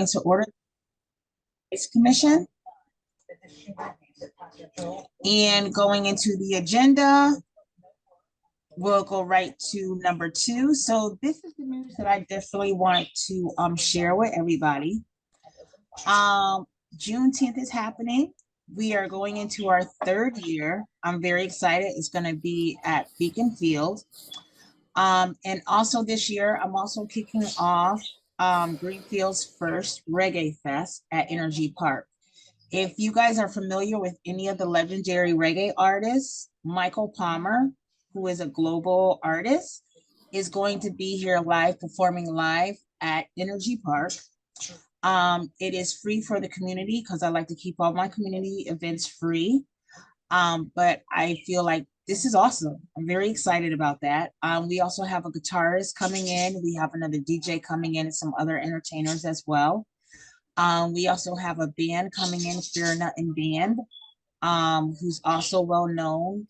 calling to order the Rights Commission and going into the agenda. We'll go right to number 2. So this is the news that I definitely want to share with everybody. Juneteenth is happening. We are going into our 3rd year. I'm very excited. It's going to be at Greenfield. And also this year, I'm also kicking off Greenfield's first Reggae Fest at Energy Park. If you guys are familiar with any of the legendary reggae artists, Michael Palmer, who is a global artist, is going to be here live, performing live at Energy Park. It is free for the community because I like to keep all my community events free. But I feel like this is awesome. I'm very excited about that. We also have a guitarist coming in. We have another DJ coming in and some other entertainers as well. We also have a band coming in, Fear Nothing Band, who's also well known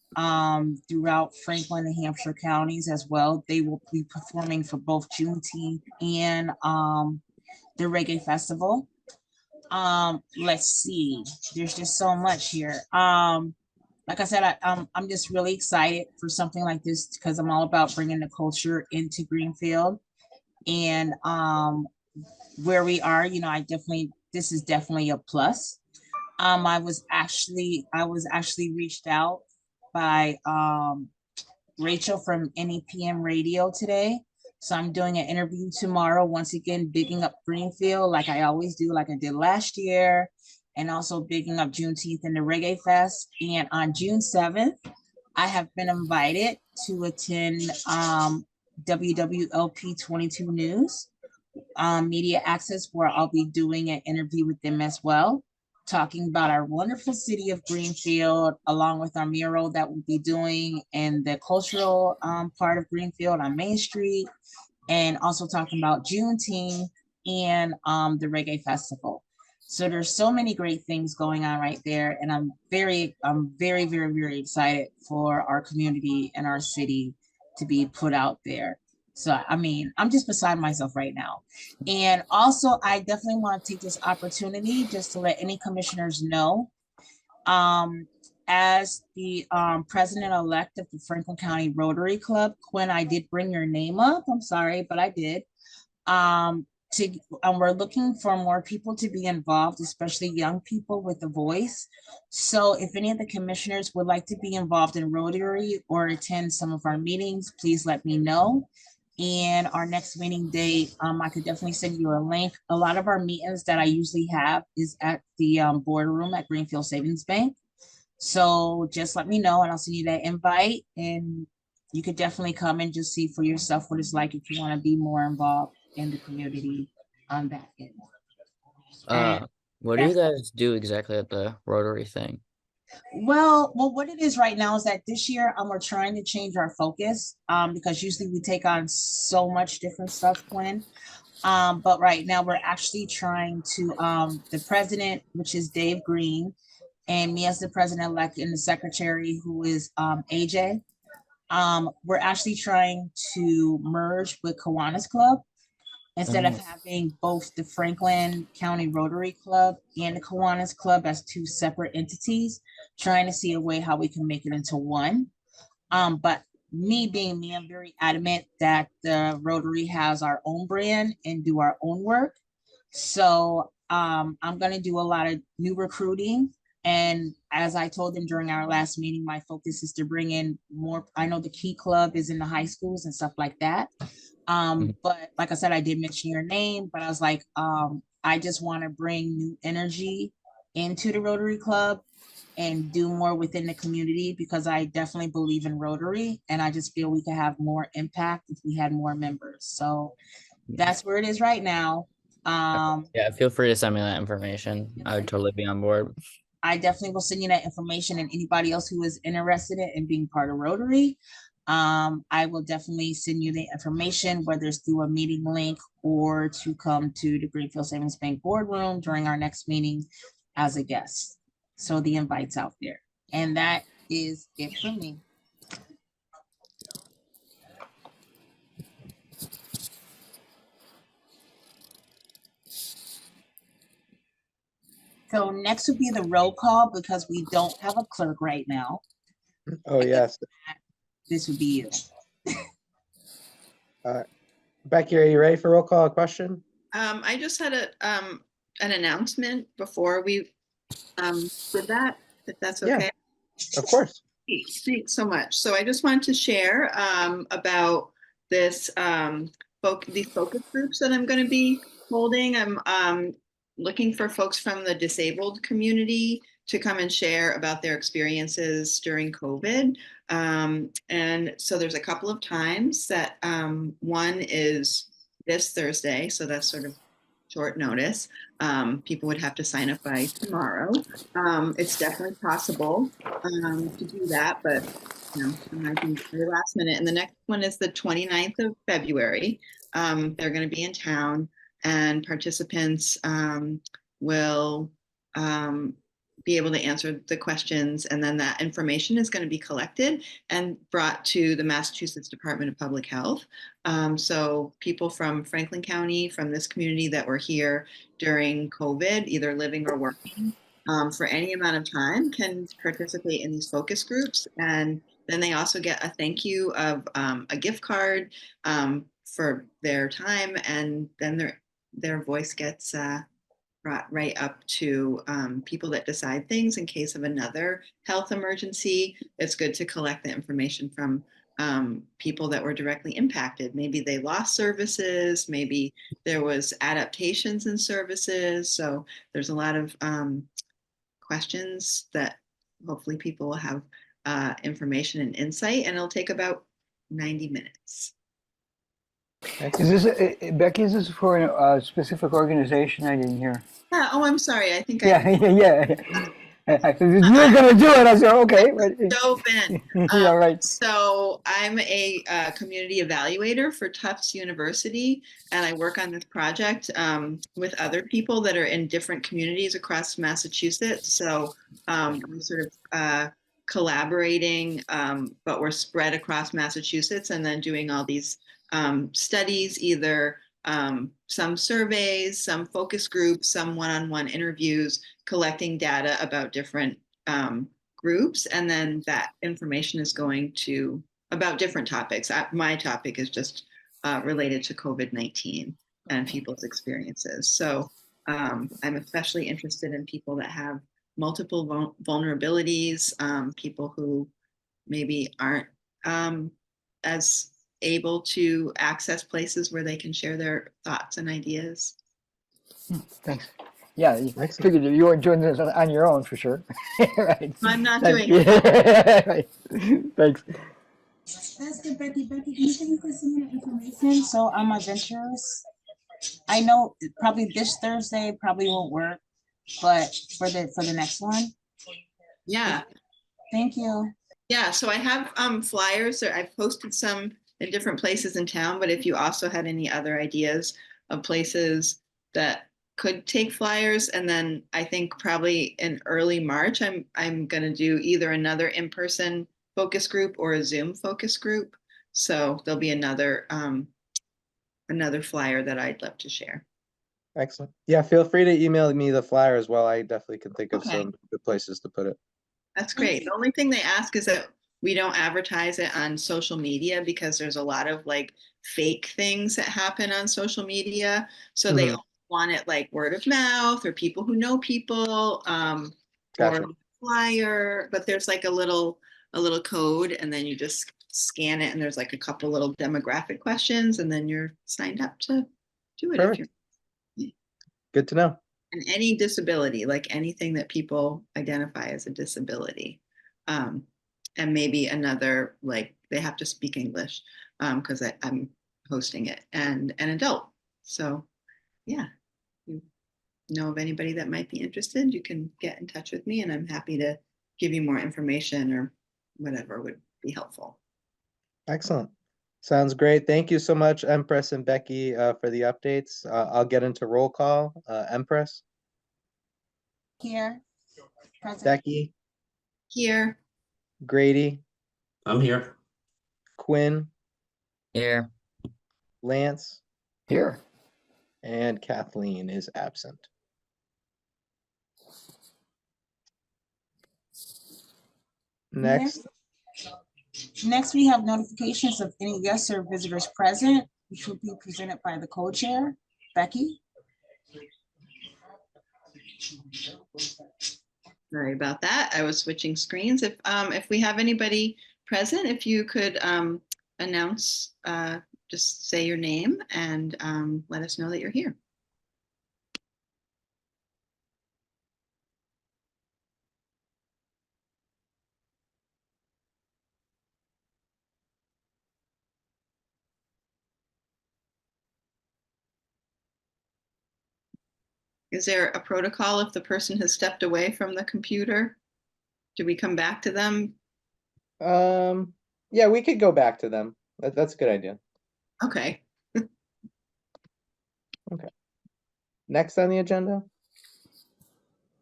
throughout Franklin and Hampshire counties as well. They will be performing for both Juneteenth and the Reggae Festival. Let's see, there's just so much here. Like I said, I'm just really excited for something like this because I'm all about bringing the culture into Greenfield. And where we are, this is definitely a plus. I was actually reached out by Rachel from NEPM Radio today. So I'm doing an interview tomorrow, once again, bigging up Greenfield like I always do, like I did last year, and also bigging up Juneteenth and the Reggae Fest. And on June 7th, I have been invited to attend WWLP 22 News Media Access, where I'll be doing an interview with them as well, talking about our wonderful city of Greenfield, along with our mural that we'll be doing and the cultural part of Greenfield on Main Street, and also talking about Juneteenth and the Reggae Festival. So there's so many great things going on right there. And I'm very, very, very excited for our community and our city to be put out there. So, I mean, I'm just beside myself right now. And also, I definitely want to take this opportunity just to let any commissioners know, as the president-elect of the Franklin County Rotary Club, Quinn, I did bring your name up. I'm sorry, but I did. We're looking for more people to be involved, especially young people with a voice. So if any of the commissioners would like to be involved in Rotary or attend some of our meetings, please let me know. And our next meeting date, I could definitely send you a link. A lot of our meetings that I usually have is at the boardroom at Greenfield Savings Bank. So just let me know and I'll send you that invite, and you could definitely come and just see for yourself what it's like if you want to be more involved in the community on that end. What do you guys do exactly at the Rotary thing? Well, what it is right now is that this year we're trying to change our focus because usually we take on so much different stuff, Quinn. But right now we're actually trying to, the president, which is Dave Green, and me as the president-elect and the secretary, who is AJ, we're actually trying to merge with Kiwanis Club. Instead of having both the Franklin County Rotary Club and the Kiwanis Club as 2 separate entities, trying to see a way how we can make it into one. But me being me, I'm very adamant that the Rotary has our own brand and do our own work. So I'm going to do a lot of new recruiting. And as I told them during our last meeting, my focus is to bring in more. I know the Key Club is in the high schools and stuff like that. But like I said, I did mention your name, but I was like, I just want to bring new energy into the Rotary Club and do more within the community, because I definitely believe in Rotary and I just feel we could have more impact if we had more members. So that's where it is right now. Yeah, feel free to send me that information. I would totally be on board. I definitely will send you that information, and anybody else who is interested in being part of Rotary, I will definitely send you the information, whether it's through a meeting link or to come to the Greenfield Savings Bank boardroom during our next meeting as a guest. So the invite's out there. And that is it for me. So next would be the roll call because we don't have a clerk right now. Oh, yes. This would be you. Becky, are you ready for roll call? A question? I just had an announcement before we did that, if that's Yeah. okay. Of course. Thanks so much. So I just want to share about this these focus groups that I'm going to be holding. I'm looking for folks from the disabled community to come and share about their experiences during COVID. And so there's a couple of times that one is this Thursday, so that's sort of short notice. People would have to sign up by tomorrow. It's definitely possible to do that, but you know, it might be very last minute. And the next one is the 29th of February. They're going to be in town, and participants will be able to answer the questions, and then that information is going to be collected and brought to the Massachusetts Department of Public Health. So people from Franklin County, from this community that were here during COVID, either living or working, for any amount of time can participate in these focus groups. And then they also get a thank you of a gift card for their time, and then their voice gets brought right up to people that decide things in case of another health emergency. It's good to collect the information from people that were directly impacted. Maybe they lost services, maybe there was adaptations in services. So there's a lot of questions that hopefully people will have information and insight, and it'll take about 90 minutes. Is this, Becky, is this for a specific organization? I didn't hear. Yeah, oh, I'm sorry. I think Yeah, yeah. I said, you were going to do it. I said, okay. dove in. Yeah, right. So I'm a community evaluator for Tufts University, and I work on this project with other people that are in different communities across Massachusetts. So we're sort of collaborating, but we're spread across Massachusetts, and then doing all these studies, either some surveys, some focus groups, some one-on-one interviews, collecting data about different groups, and then that information is going to about different topics. My topic is just related to COVID-19 and people's experiences. So I'm especially interested in people that have multiple vulnerabilities, people who maybe aren't as able to access places where they can share their thoughts and ideas. Thanks. Yeah, I figured you weren't doing this on your own for sure. Right. I'm not Thanks. doing it. Right. Thanks. That's good, Becky. Becky, can you send me some more information? So I'm adventurous. I know probably this Thursday probably won't work, but for the next one. Yeah. Thank you. Yeah, so I have flyers. I've posted some in different places in town, but if you also had any other ideas of places that could take flyers, and then I think probably in early March, I'm going to do either another in-person focus group or a Zoom focus group. So there'll be another flyer that I'd love to share. Excellent. Yeah, feel free to email me the flyer as well. I definitely can think of Okay. some good places to put it. That's great. The only thing they ask is that we don't advertise it on social media, because there's a lot of like fake things that happen on social media. So they want it like word of mouth or people who know people, Gotcha. or flyer, but there's like a little code, and then you just scan it, and there's like a couple little demographic questions, and then you're signed up to do it. Perfect. Good to know. And any disability, like anything that people identify as a disability. And maybe another, like they have to speak English, because I'm hosting it, and an adult. So yeah, you know of anybody that might be interested, you can get in touch with me, and I'm happy to give you more information or whatever would be helpful. Excellent. Sounds great. Thank you so much, Empress and Becky, for the updates. I'll get into roll call. Empress, Here. Present. Becky, Here. Grady, I'm here. Quinn, Here. Lance, Here. and Kathleen is absent. Next, Next, we have notifications of any guests or visitors present, which will be presented by the co-chair, Becky. Sorry about that. I was switching screens. If we have anybody present, if you could announce, just say your name and let us know that you're here. Is there a protocol if the person has stepped away from the computer? Do we come back to them? yeah, we could go back to them. That's a good idea. Okay. Next on the agenda?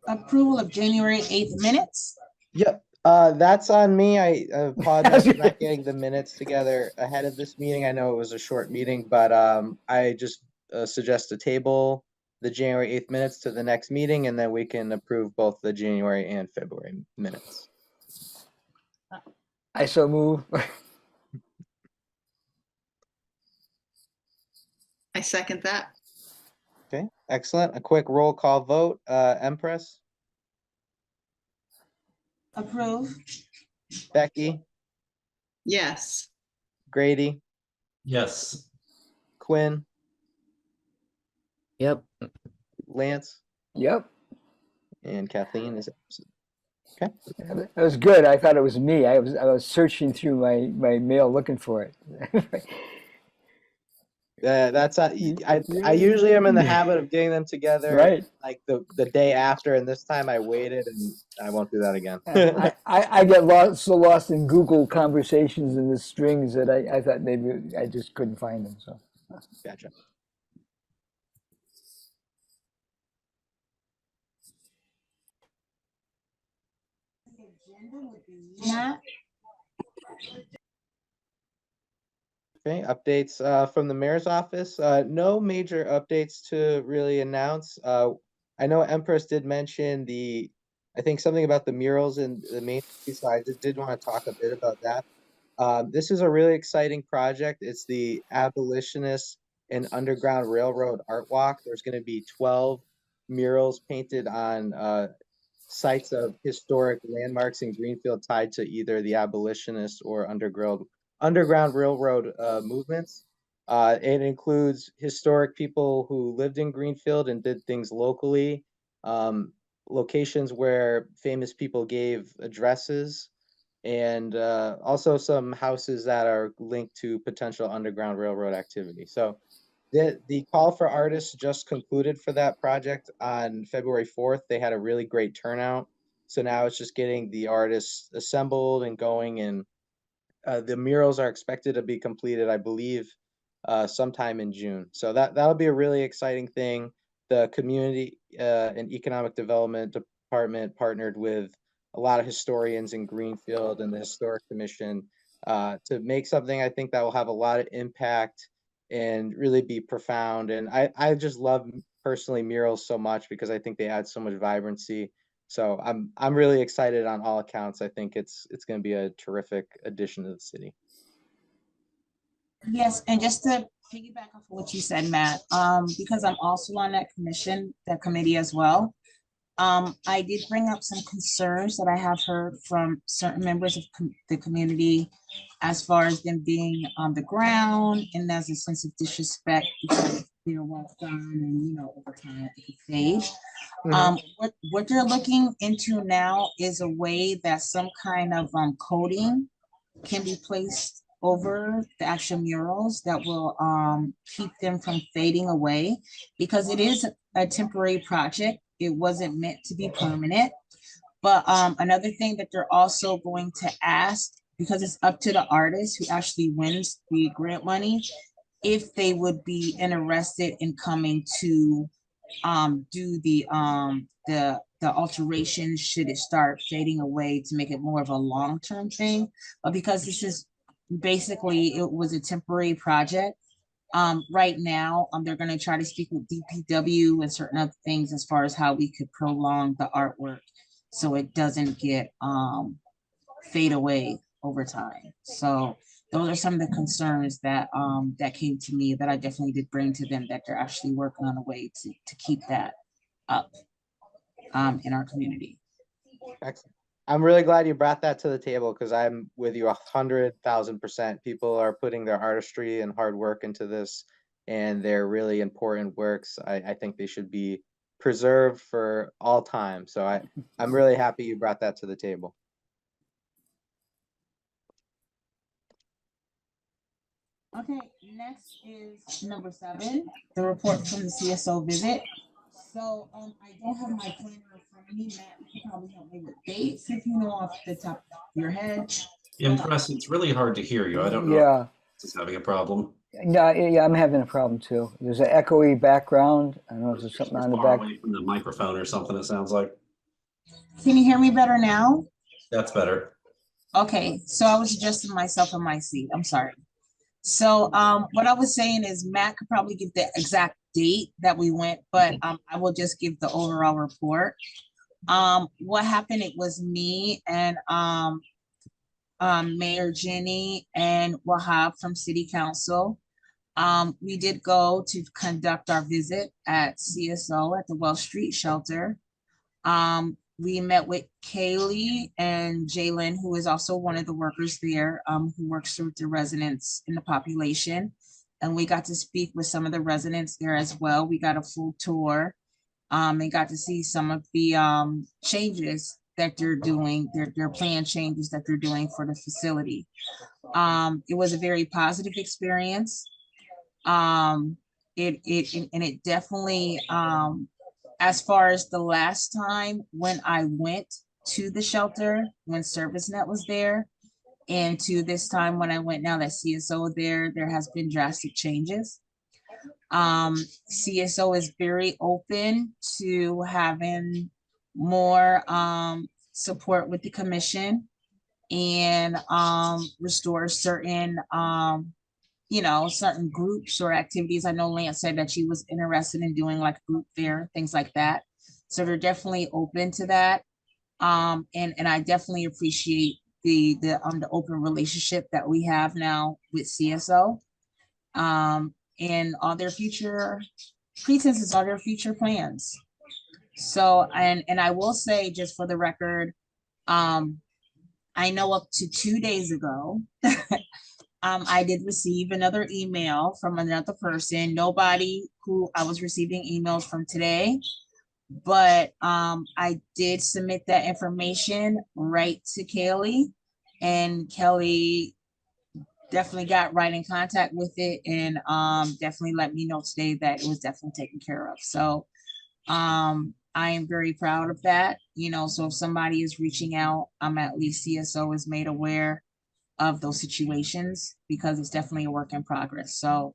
Approval of January 8th minutes. Yep, that's on me. I apologize for not getting the minutes together ahead of this meeting. I know it was a short meeting, but I just suggest a table the January 8th minutes to the next meeting, and then we can approve both the January and February minutes. I so move. I second that. Okay, excellent. A quick roll call vote. Empress, Approve. Becky, Yes. Grady, Yes. Quinn, Yep. Lance, Yep. and Kathleen is absent. Okay. That was good. I thought it was me. I was searching through my mail looking for it. That's I usually am in the habit of getting them together Right. like the day after, and this time I waited, and I won't do that again. I get lost in Google conversations and the strings that I thought maybe I just couldn't find them. So Gotcha. Matt. Okay, updates from the mayor's office. No major updates to really announce. I know Empress did mention I think something about the murals in the main street, so I did want to talk a bit about that. This is a really exciting project. It's the Abolitionist and Underground Railroad Art Walk. There's going to be 12 murals painted on sites of historic landmarks in Greenfield tied to either the abolitionist or Underground Railroad movements. It includes historic people who lived in Greenfield and did things locally, locations where famous people gave addresses, and also some houses that are linked to potential Underground Railroad activity. So the call for artists just concluded for that project on February 4th. They had a really great turnout. So now it's just getting the artists assembled and going, and the murals are expected to be completed, I believe, sometime in June. So that'll be a really exciting thing. The Community and Economic Development Department partnered with a lot of historians in Greenfield and the Historic Commission to make something I think that will have a lot of impact and really be profound. And I just love personally murals so much because I think they add so much vibrancy. So I'm really excited on all accounts. I think it's going to be a terrific addition to the city. Yes, and just to piggyback off of what you said, Matt, because I'm also on that committee as well. I did bring up some concerns that I have heard from certain members of the community as far as them being on the ground, and there's a sense of disrespect because they're walked on and, over time it could fade. What they're looking into now is a way that some kind of coating can be placed over the actual murals that will keep them from fading away, because it is a temporary project. It wasn't meant to be permanent. But another thing that they're also going to ask, because it's up to the artist who actually wins the grant money, if they would be interested in coming to do the alteration should it start fading away, to make it more of a long-term thing. But because this is basically, it was a temporary project, right now they're going to try to speak with DPW and certain other things as far as how we could prolong the artwork so it doesn't get fade away over time. So those are some of the concerns that that came to me that I definitely did bring to them, that they're actually working on a way to keep that up in our community. Excellent. I'm really glad you brought that to the table because I'm with you 100,000%. People are putting their artistry and hard work into this, and they're really important works. I think they should be preserved for all time. So I'm really happy you brought that to the table. Okay, next is number 7, the report from the CSO visit. So I don't have my planner in front of me. Matt, you can probably help me with dates if you know off the top of your head. Impress, it's really hard to hear you. I don't know Yeah, if this is having a problem. no, yeah, I'm having a problem too. There's an echoey background. I don't know if there's something You're on the far back. away from the microphone or something, it sounds like. Can you hear me better now? That's better. Okay, so I was adjusting myself in my seat. I'm sorry. So what I was saying is Matt could probably give the exact date that we went, but I will just give the overall report. What happened, it was me and Mayor Jenny and Wahab from City Council. We did go to conduct our visit at CSO at the Wells Street Shelter. We met with Kaylee and Jalen, who is also one of the workers there, who works with the residents in the population. And we got to speak with some of the residents there as well. We got a full tour and got to see some of the changes that they're doing, their plan changes that they're doing for the facility. It was a very positive experience. It definitely, as far as the last time when I went to the shelter, when ServiceNet was there, and to this time when I went now that CSO there has been drastic changes. CSO is very open to having more support with the commission and restore certain certain groups or activities. I know Lance said that she was interested in doing like group fair, things like that. So they're definitely open to that. And I definitely appreciate the open relationship that we have now with CSO. And all their future pretenses, all their future plans. So, and I will say, just for the record, I know up to 2 days ago, I did receive another email from another person. Nobody who I was receiving emails from today, but I did submit that information right to Kelly, and Kelly definitely got right in contact with it and definitely let me know today that it was definitely taken care of. So I am very proud of that. So if somebody is reaching out, at least CSO is made aware of those situations, because it's definitely a work in progress. So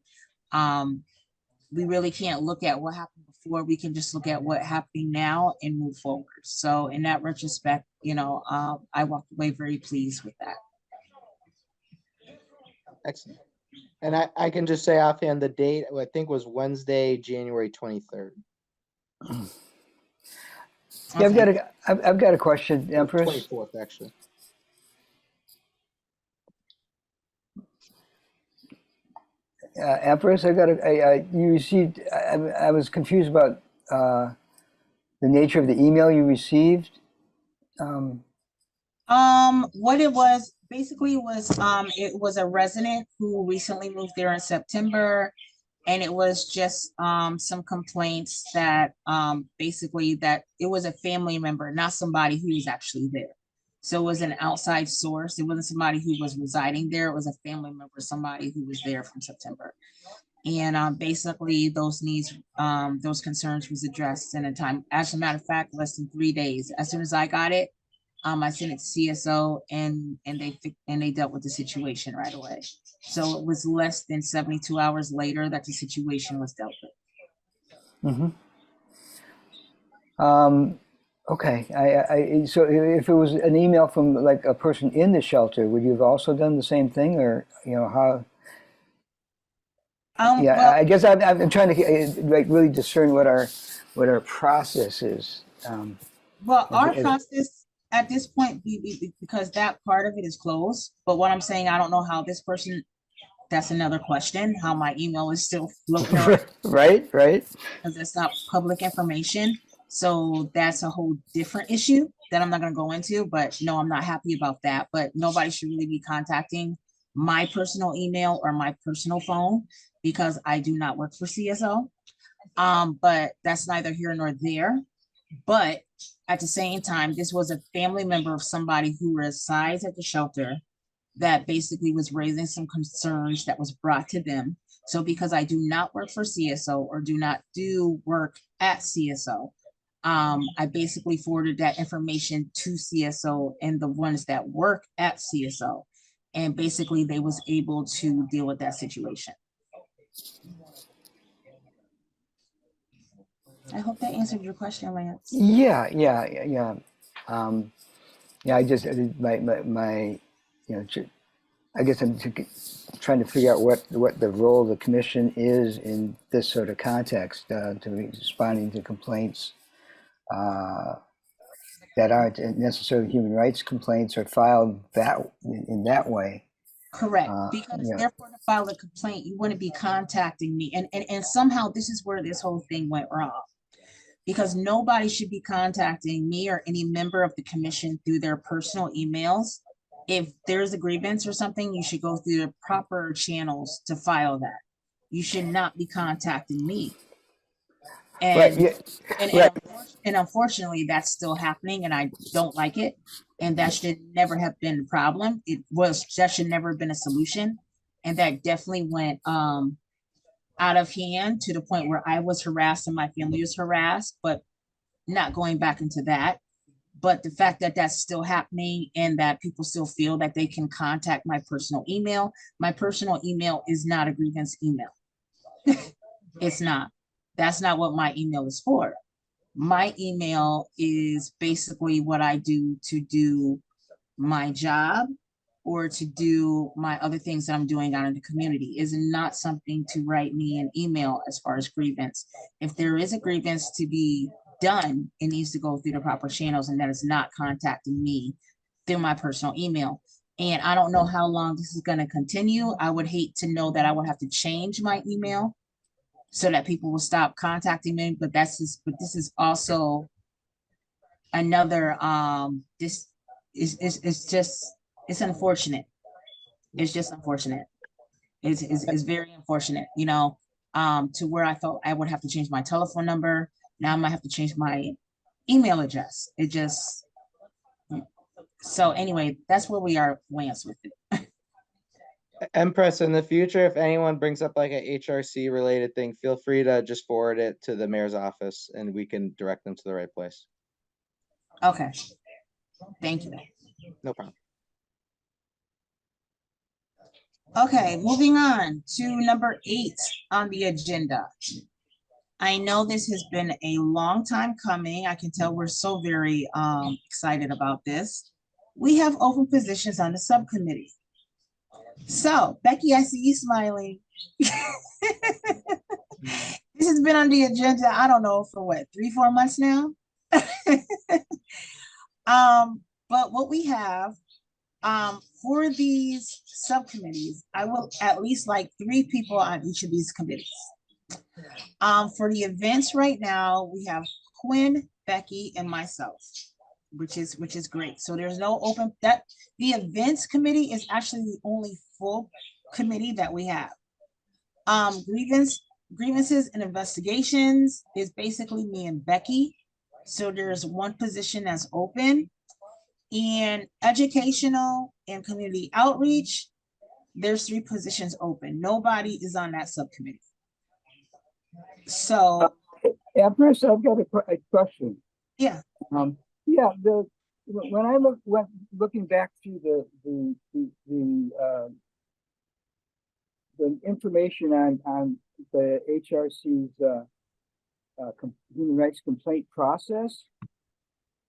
we really can't look at what happened before. We can just look at what's happening now and move forward. So in that retrospect, I walked away very pleased with that. Excellent. And I can just say offhand, the date I think was Wednesday, January 23rd. Yeah, Okay. I've got a question, Or Empress. 24th, actually. Empress, you received. I was confused about the nature of the email you received. What it was basically was it was a resident who recently moved there in September, and it was just some complaints that basically that it was a family member, not somebody who was actually there. So it was an outside source. It wasn't somebody who was residing there. It was a family member, somebody who was there from September. And basically those needs, those concerns was addressed in a time. As a matter of fact, less than 3 days. As soon as I got it, I sent it to CSO and they dealt with the situation right away. So it was less than 72 hours later that the situation was dealt with. Okay. So if it was an email from like a person in the shelter, would you have also done the same thing, or how? Yeah, Well, I guess I'm trying to like really discern what our process is. well, our as- process At this point, because that part of it is closed, but what I'm saying, I don't know how this person, that's another question, how my email is still floating around, Right, right. because it's not public information. So that's a whole different issue that I'm not gonna go into, but no, I'm not happy about that, but nobody should really be contacting my personal email or my personal phone because I do not work for CSO. But that's neither here nor there. But at the same time, this was a family member of somebody who resides at the shelter that basically was raising some concerns that was brought to them. So because I do not work for CSO or do not do work at CSO, I basically forwarded that information to CSO and the ones that work at CSO. And basically they was able to deal with that situation. I hope that answered your question, Lance. Yeah. Yeah, I just, my, I guess I'm trying to figure out what the role of the commission is in this sort of context, to responding to complaints that aren't necessarily human rights complaints or filed in that way. Correct, because yeah. therefore to file a complaint, you wouldn't be contacting me. And somehow this is where this whole thing went wrong. Because nobody should be contacting me or any member of the commission through their personal emails. If there's a grievance or something, you should go through the proper channels to file that. You should not be contacting me. And, Right, yeah, right. and unfortunately, that's still happening, and I don't like it. And that should never have been a problem. That should never have been a solution. And that definitely went out of hand to the point where I was harassed and my family was harassed, but not going back into that. But the fact that that's still happening and that people still feel that they can contact my personal email is not a grievance email. It's not. That's not what my email is for. My email is basically what I do to do my job or to do my other things that I'm doing out in the community. Is not something to write me an email as far as grievance. If there is a grievance to be done, it needs to go through the proper channels, and that is not contacting me through my personal email. And I don't know how long this is going to continue. I would hate to know that I would have to change my email so that people will stop contacting me. But this is also another this is it's just it's unfortunate. It's just unfortunate. It's very unfortunate, to where I thought I would have to change my telephone number. Now I might have to change my email address. So anyway, that's where we are, Lance, with it. Empress, in the future, if anyone brings up like a HRC related thing, feel free to just forward it to the mayor's office and we can direct them to the right place. Okay. Thank you. No problem. Okay, moving on to number 8 on the agenda. I know this has been a long time coming. I can tell we're so very excited about this. We have open positions on the subcommittee. So, Becky, I see you smiling. This has been on the agenda, I don't know, for what, 3-4 months now? But what we have for these subcommittees, I will at least like 3 people on each of these committees. For the events right now, we have Quinn, Becky, and myself, which is great. So there's no open, that the events committee is actually the only full committee that we have. Grievances and investigations is basically me and Becky. So there's 1 position that's open. And educational and community outreach, there's 3 positions open. Nobody is on that subcommittee. So Empress, I've got a question. yeah. Yeah, when I went looking back through the information on the HRC's human rights complaint process,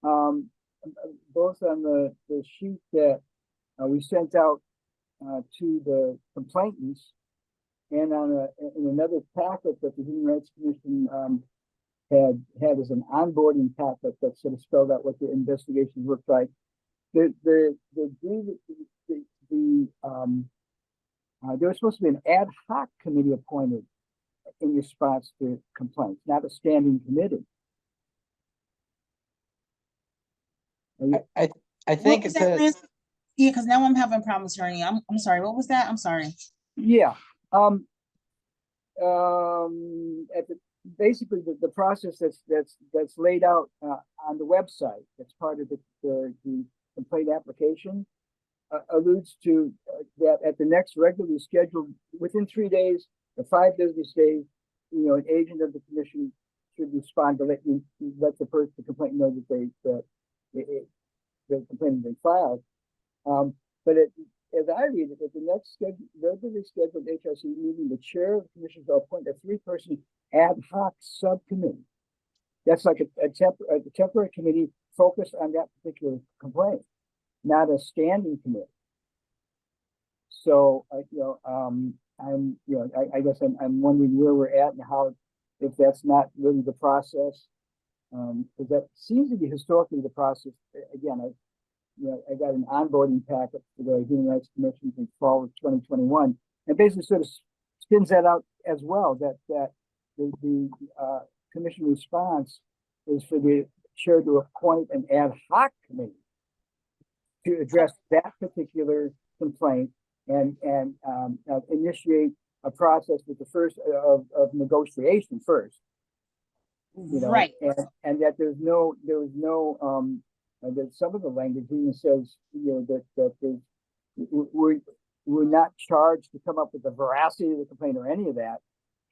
both on the sheet that we sent out to the complainants and in another packet that the Human Rights Commission had as an onboarding packet that sort of spelled out what the investigations looked like. There was supposed to be an ad hoc committee appointed in response to complaints, not a standing committee. I What think was that, Lance? Yeah, because now I'm having problems hearing you. I'm sorry. What was that? I'm sorry. Yeah. At the, basically the process that's laid out on the website, that's part of the complaint application, alludes to that at the next regularly scheduled, within 3 days or 5 business days, an agent of the commission should respond to let the complaint know that the complaint has been filed. But as I read it, at the next regularly scheduled HRC meeting, the chair of the commission shall appoint a 3-person ad hoc subcommittee. That's like a temporary committee focused on that particular complaint, not a standing committee. So, I guess I'm wondering where we're at and how, if that's not really the process, because that seems to be historically the process. Again, I got an onboarding packet for the Human Rights Commission in fall of 2021, and basically sort of spins that out as well, that the commission response is for the chair to appoint an ad hoc committee to address that particular complaint and initiate a process with the first of negotiation first. Right. And that there was no that some of the language even says, that we're not charged to come up with the veracity of the complaint or any of that.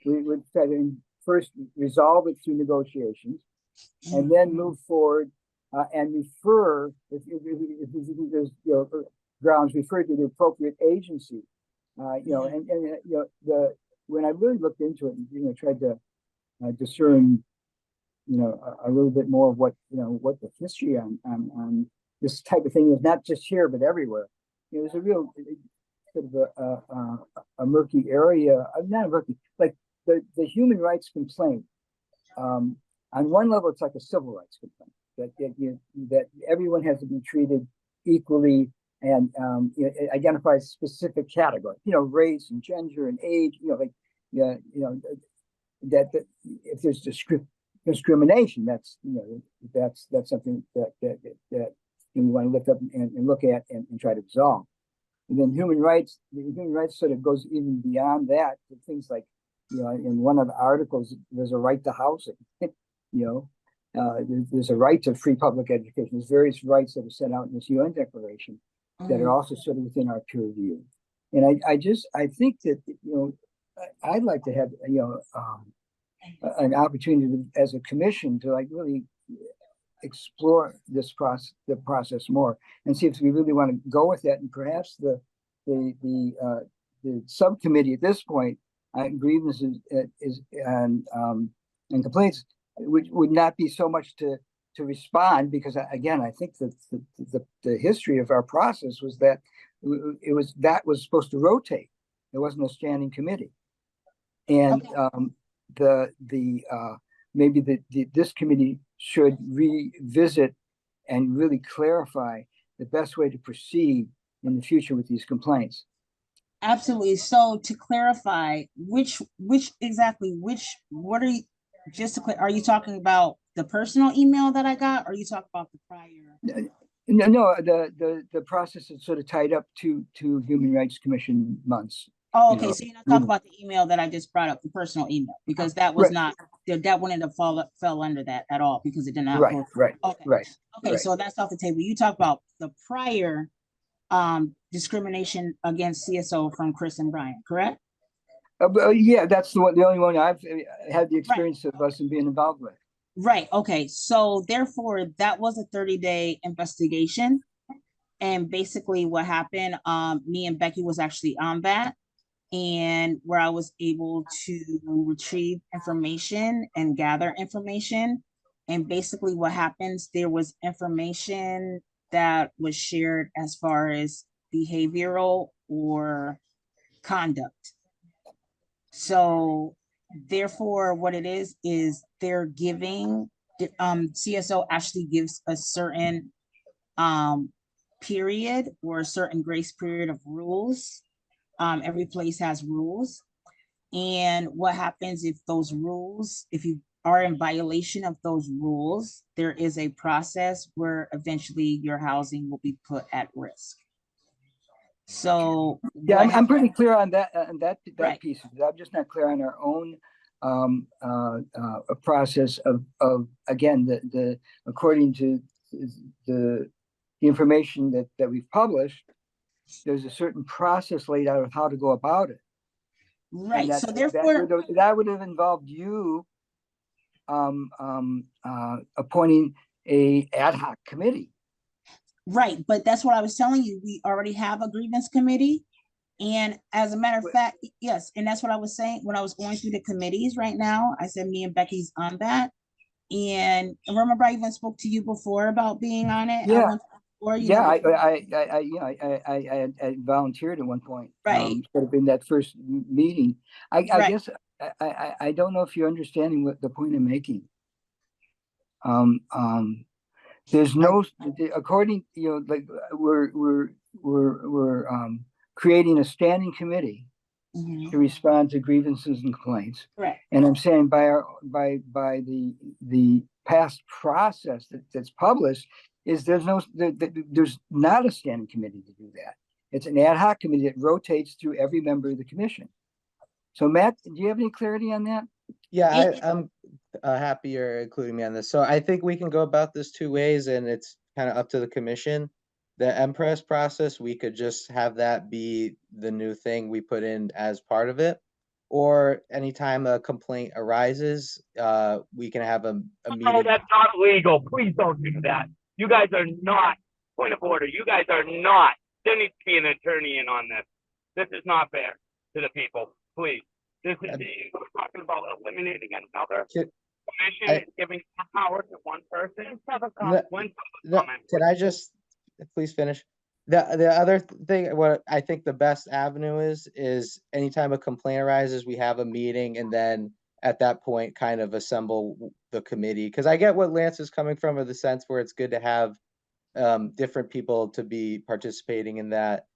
We would try to first resolve it through negotiations, and then move forward and refer, if there's grounds, refer to the appropriate agency. When I really looked into it and tried to discern a little bit more of what the history on this type of thing is, not just here but everywhere. There's a real sort of a murky area, not murky, like the human rights complaint. On one level, it's like a civil rights complaint that everyone has to be treated equally, and it identifies specific categories, race and gender and age, that if there's discrimination, that's something that we want to lift up and look at and try to resolve. And then human rights sort of goes even beyond that to things like, in one of the articles, there's a right to housing. There's a right to free public education. There's various rights that are set out in this UN declaration that are also sort of within our peer review. And I think that I'd like to have an opportunity as a commission to really explore the process more and see if we really want to go with that. And perhaps the subcommittee at this point, grievances and complaints, would not be so much to respond, because again, I think that the history of our process was that that was supposed to rotate. There wasn't a standing committee, and maybe this committee should revisit and really clarify the best way to proceed in the future with these complaints. Absolutely. So to clarify, what are you, just to clear, are you talking about the personal email that I got, or are you talking about the prior? No, the process is sort of tied up to Human Rights Commission months. Oh, okay. So you're not talking about the email that I just brought up, the personal email, because that was not, that wouldn't have fell under that at all, because it did not. Right. Okay, so that's off the table. You talk about the prior discrimination against CSO from Chris and Brian, correct? Yeah, that's the only one I've had the experience of us being involved with. Right. Okay. So therefore, that was a 30-day investigation, and basically what happened, me and Becky was actually on that, and where I was able to retrieve information and gather information. And basically what happens, there was information that was shared as far as behavioral or conduct. So therefore, what it is they're giving, CSO actually gives a certain period or a certain grace period of rules. Every place has rules. And what happens if those rules, if you are in violation of those rules, there is a process where eventually your housing will be put at risk. So Yeah, what I'm pretty clear on that, Right. piece. I'm just not clear on our own a process of again, the according to the information that we've published, there's a certain process laid out of how to go about it. And Right. that, So therefore, that would have involved you appointing a ad hoc committee. right. But that's what I was telling you. We already have a grievance committee. And as a matter of fact, yes, and that's what I was saying when I was going through the committees right now. I said me and Becky's on that. And remember, I even spoke to you before about being on it. Yeah. I I volunteered at one point. Right. Sort of in that first meeting. I Right. guess I don't know if you're understanding what the point I'm making. There's no, according, like we're creating a standing committee Mhm. to respond to grievances and complaints. Correct. And I'm saying by the past process that's published is there's not a standing committee to do that. It's an ad hoc committee that rotates through every member of the commission. So Matt, do you have any clarity on that? Yeah, I'm happy you're including me on this. So I think we can go about this two ways, and it's kind of up to the commission. The Empress process, we could just have that be the new thing we put in as part of it. Or anytime a complaint arises, we can have a No, meeting. that's not legal. Please don't do that. You guys are not, point of order, you guys are not, there needs to be an attorney in on this. This is not fair to the people, please. This is, we're talking about eliminating another commission and giving power to one person. Can I just please finish? The other thing, what I think the best avenue is anytime a complaint arises, we have a meeting, and then at that point kind of assemble the committee. Because I get what Lance is coming from, in the sense where it's good to have different people to be participating in that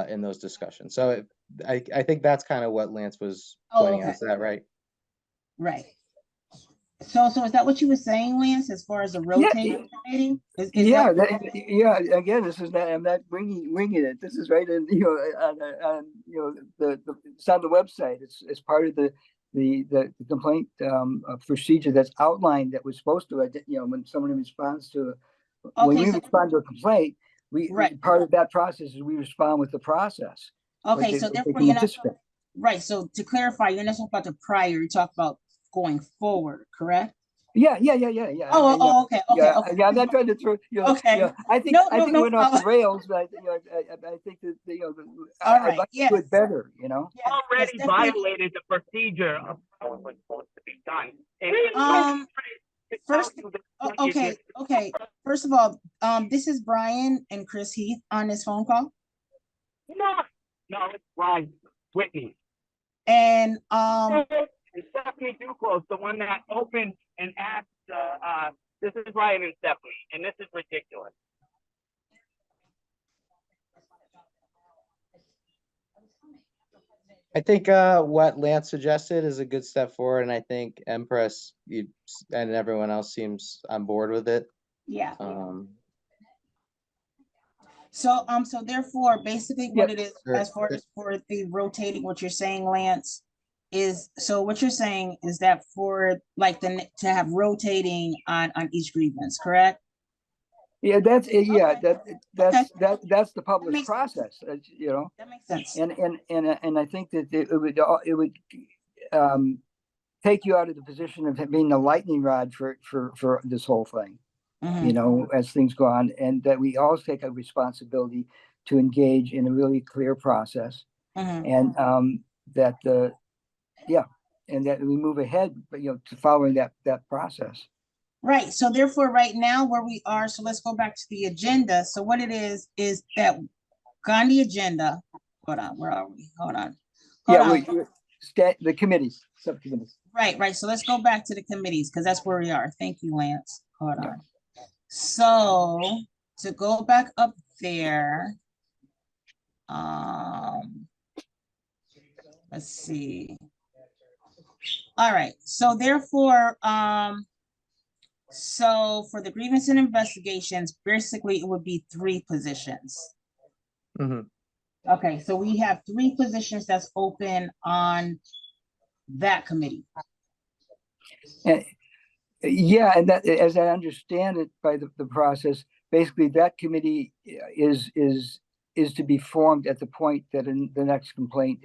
in those discussions. So I think that's kind of what Lance was pointing out. Is that right? Right. So is that what you were saying, Lance, as far as the rotating committee? Yeah. Again, this is not. I'm not winging it. This is right in on it's on the website. It's part of the complaint procedure that's outlined, that was supposed to when someone responds to when we respond to a complaint, we part of that process is we respond with the process. Okay, so therefore you're not right. So to clarify, you're not talking about the prior. You talk about going forward, correct? Yeah. Oh, okay. Yeah, I'm not trying to throw. Okay. I think we went off the rails, but I think that I'd like to do it better. Already violated the procedure of how it was supposed to be done. First, okay. First of all, this is Brian and Chris Heath on this phone call. No, it's Brian Whitney. And Stephanie Duclos, the one that opened and asked, this is Brian and Stephanie, and this is ridiculous. I think what Lance suggested is a good step forward, and I think Empress and everyone else seems on board with it. Yeah. So therefore, basically what it is, as far as for the rotating, what you're saying, Lance, is, so what you're saying is that for like to have rotating on each grievance, correct? Yeah, that's it. Yeah, that's the published process. That makes sense. And I think that it would take you out of the position of being the lightning rod for this whole thing. As things go on, and that we all take a responsibility to engage in a really clear process, and that we move ahead, to following that process. Right. So therefore, right now where we are, so let's go back to the agenda. So what it is that on the agenda. Hold on. Where are we? Hold on. the committees, subcommittees. Right. So let's go back to the committees because that's where we are. Thank you, Lance. Hold Yeah. on. So to go back up there, let's see. All right. So therefore, so for the grievance and investigations, basically it would be 3 positions. Mhm. Okay, so we have 3 positions that's open on that committee. And yeah, and that, as I understand it by the process, basically that committee is to be formed at the point that the next complaint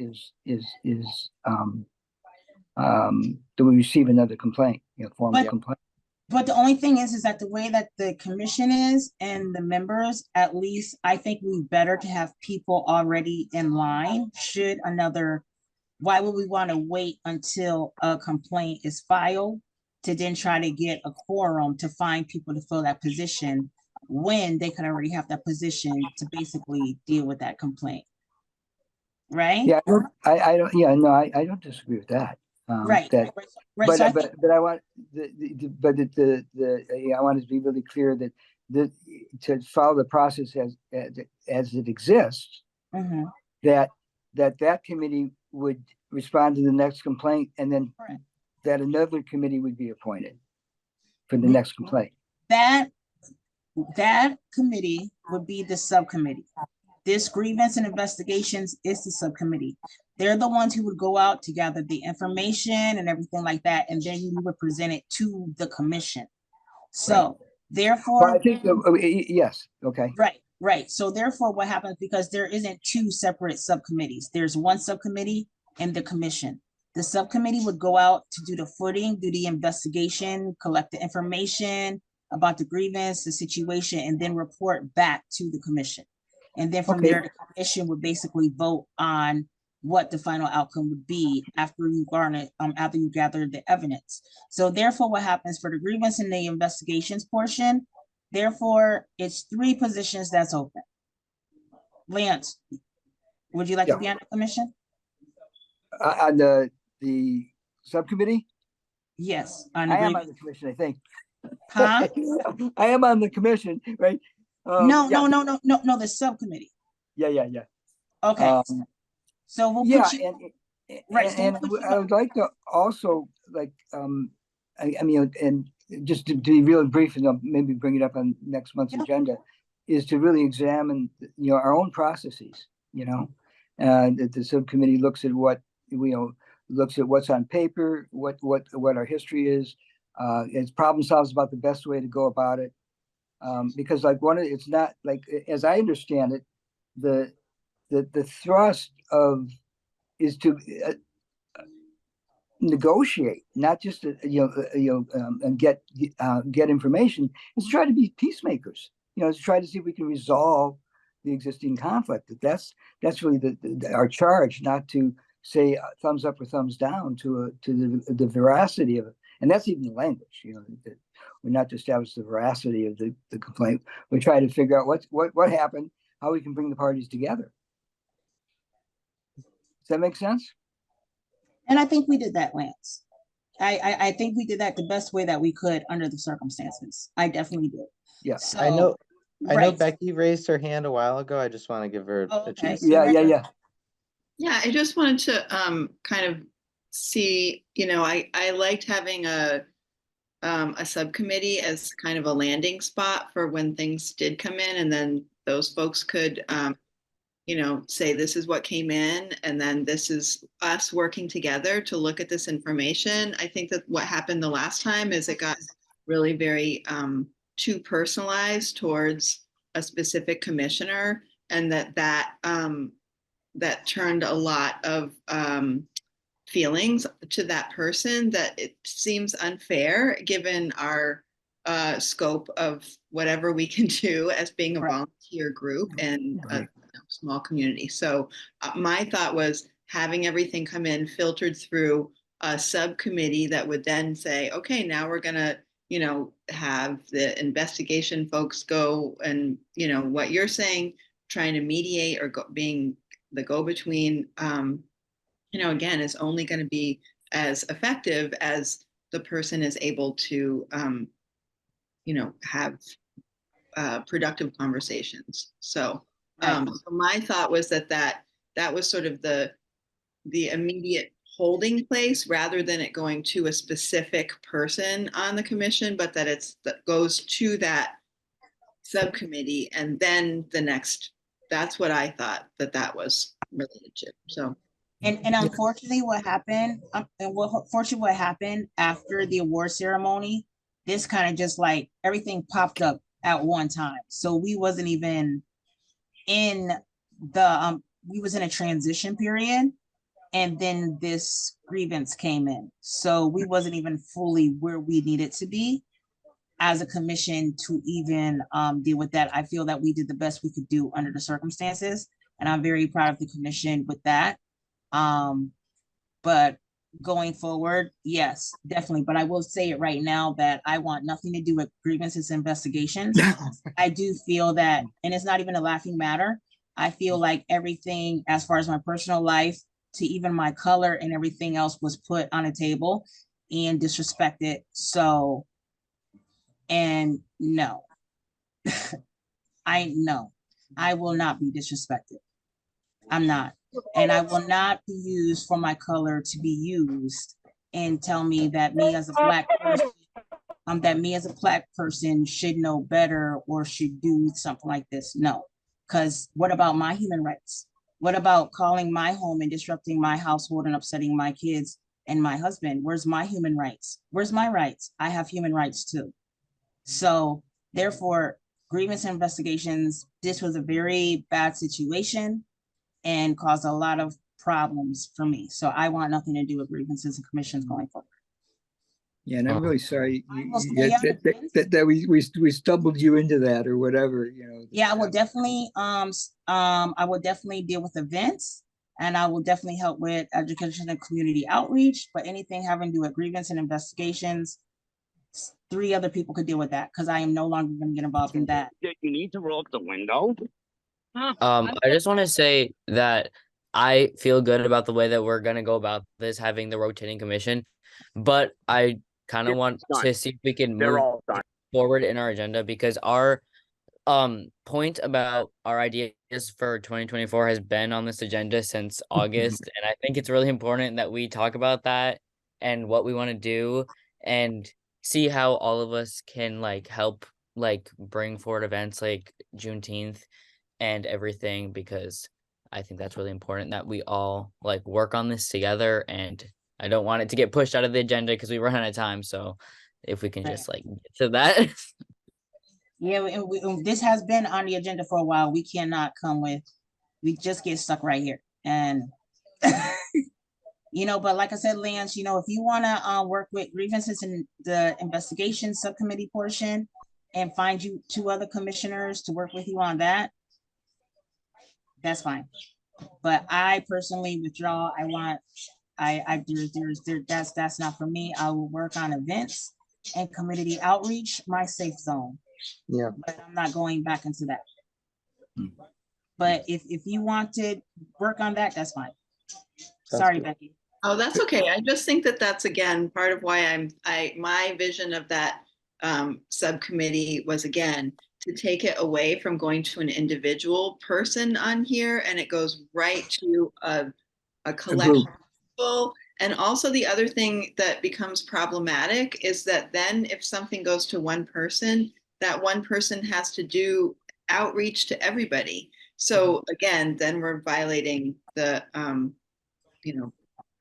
do we receive another complaint, formal But- complaint. But the only thing is that the way that the commission is and the members, at least I think we better to have people already in line. Why would we want to wait until a complaint is filed to then try to get a quorum to find people to fill that position when they could already have that position to basically deal with that complaint? Right? Yeah, I don't, yeah, no, I don't disagree with that. Right. That, Right. So I but think, I want I want to be really clear that to follow the process as it exists, Mhm. that committee would respond to the next complaint, and then Correct. that another committee would be appointed for the Mhm. next complaint. that committee would be the subcommittee. This grievance and investigations is the subcommittee. They're the ones who would go out to gather the information and everything like that, and then you would present it to the commission. So Well, I therefore, think, yes, okay. right. So therefore, what happens, because there isn't 2 separate subcommittees, there's one subcommittee and the commission. The subcommittee would go out to do the footing, do the investigation, collect the information about the grievance, the situation, and then report back to the commission. And then from Okay. there, the commission would basically vote on what the final outcome would be after you gather the evidence. So therefore, what happens for the grievance and the investigations portion, therefore, it's 3 positions that's open. Lance, would you like to Yeah. be on the commission? On the subcommittee, Yes. On the I am on grievance. the commission, I think. Huh? I am on the commission, right? No, yeah, the subcommittee. Yeah. Okay, so we'll Yeah, put you, right, so and we'll put you I would like to also, like, I mean, and just to be real brief, and I'll maybe bring it up on next month's Yeah. agenda, is to really examine, our own processes, that the subcommittee looks at looks at what's on paper, what our history is, it's problem solves about the best way to go about it. Because like it's not like, as I understand it, the thrust is to negotiate, not just to, and get information. Is to try to be peacemakers. To try to see if we can resolve the existing conflict. That's really our charge, not to say thumbs up or thumbs down to the veracity of it. And that's even the language. That we're not to establish the veracity of the complaint. We try to figure out what happened, how we can bring the parties together. Does that make sense? and I think we did that, Lance. I think we did that the best way that we could under the circumstances. I definitely did. Yeah. So, I know right. Becky raised her hand a while ago. I just want to give her Oh, a okay. chance. Yeah. Yeah, I just wanted to kind of see, I liked having a subcommittee as kind of a landing spot for when things did come in, and then those folks could say this is what came in, and then this is us working together to look at this information. I think that what happened the last time is it got really very too personalized towards a specific commissioner, and that turned a lot of feelings to that person, that it seems unfair given our scope of whatever we can do as being a Right. volunteer group and Right. a small community. So my thought was having everything come in filtered through a subcommittee that would then say, okay, now we're going to have the investigation folks go and what you're saying, trying to mediate or being the go-between again, is only going to be as effective as the person is able to, have productive conversations. So, so my thought was that was sort of the immediate holding place, rather than it going to a specific person on the commission, but that goes to that subcommittee, and then the next. That's what I thought that was related to. So. And unfortunately, what happened, what happened after the award ceremony, this kind of just like everything popped up at one time. So we wasn't even in we was in a transition period, and then this grievance came in. So we wasn't even fully where we needed to be as a commission to even deal with that. I feel that we did the best we could do under the circumstances, and I'm very proud of the commission with that. But going forward, yes, definitely. But I will say it right now that I want nothing to do with grievances investigations. I do feel that, and it's not even a laughing matter, I feel like everything as far as my personal life to even my color and everything else was put on a table and disrespected. So, and no, I will not be disrespected. I'm not. And I will not be used for my color to be used and tell me that me as a black person, should know better or should do something like this. No, because what about my human rights? What about calling my home and disrupting my household and upsetting my kids and my husband? Where's my human rights? Where's my rights? I have human rights too. So therefore, grievance investigations, this was a very bad situation and caused a lot of problems for me. So I want nothing to do with grievances and commissions going forward. Yeah, and I'm really sorry will that we stumbled you into that or whatever, Yeah, I will definitely deal with events, and I will definitely help with education and community outreach, but anything having to do with grievance and investigations, 3 other people could deal with that, because I am no longer going to get involved in that. You need to roll up the window. I just want to say that I feel good about the way that we're gonna go about this, having the rotating commission, but I kind of want to see if we can They're move all done. forward in our agenda, because our point about our ideas for 2024 has been on this agenda since August, and I think it's really important that we talk about that and what we want to do and see how all of us can help bring forward events like Juneteenth and everything, because I think that's really important that we all work on this together, and I don't want it to get pushed out of the agenda because we run out of time. So if we can just get to that. Yeah, and this has been on the agenda for a while. We cannot we just get stuck right here. And, but like I said, Lance, if you want to work with grievances in the investigation subcommittee portion and find you 2 other commissioners to work with you on that, that's fine. But I personally withdraw. That's not for me. I will work on events and community outreach, my safe zone. Yeah. But I'm not going back into that. But if you want to work on that, that's fine. Sorry, good. Becky. Oh, that's okay. I just think that's again part of why my vision of that subcommittee was, again, to take it away from going to an individual person on here, and it goes right to a collection of people. And also the other thing that becomes problematic is that then if something goes to one person, that one person has to do outreach to everybody. So again, then we're violating the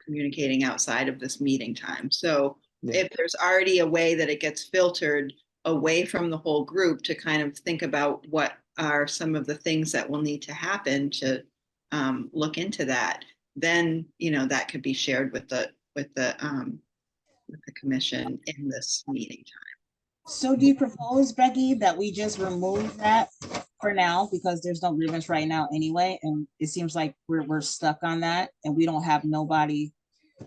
communicating outside of this meeting time. So if there's already a way that it gets filtered away from the whole group to kind of think about what are some of the things that will need to happen to look into that, then that could be shared with the commission in this meeting time. So do you propose, Becky, that we just remove that for now, because there's no grievance right now anyway, and it seems like we're stuck on that, and we don't have nobody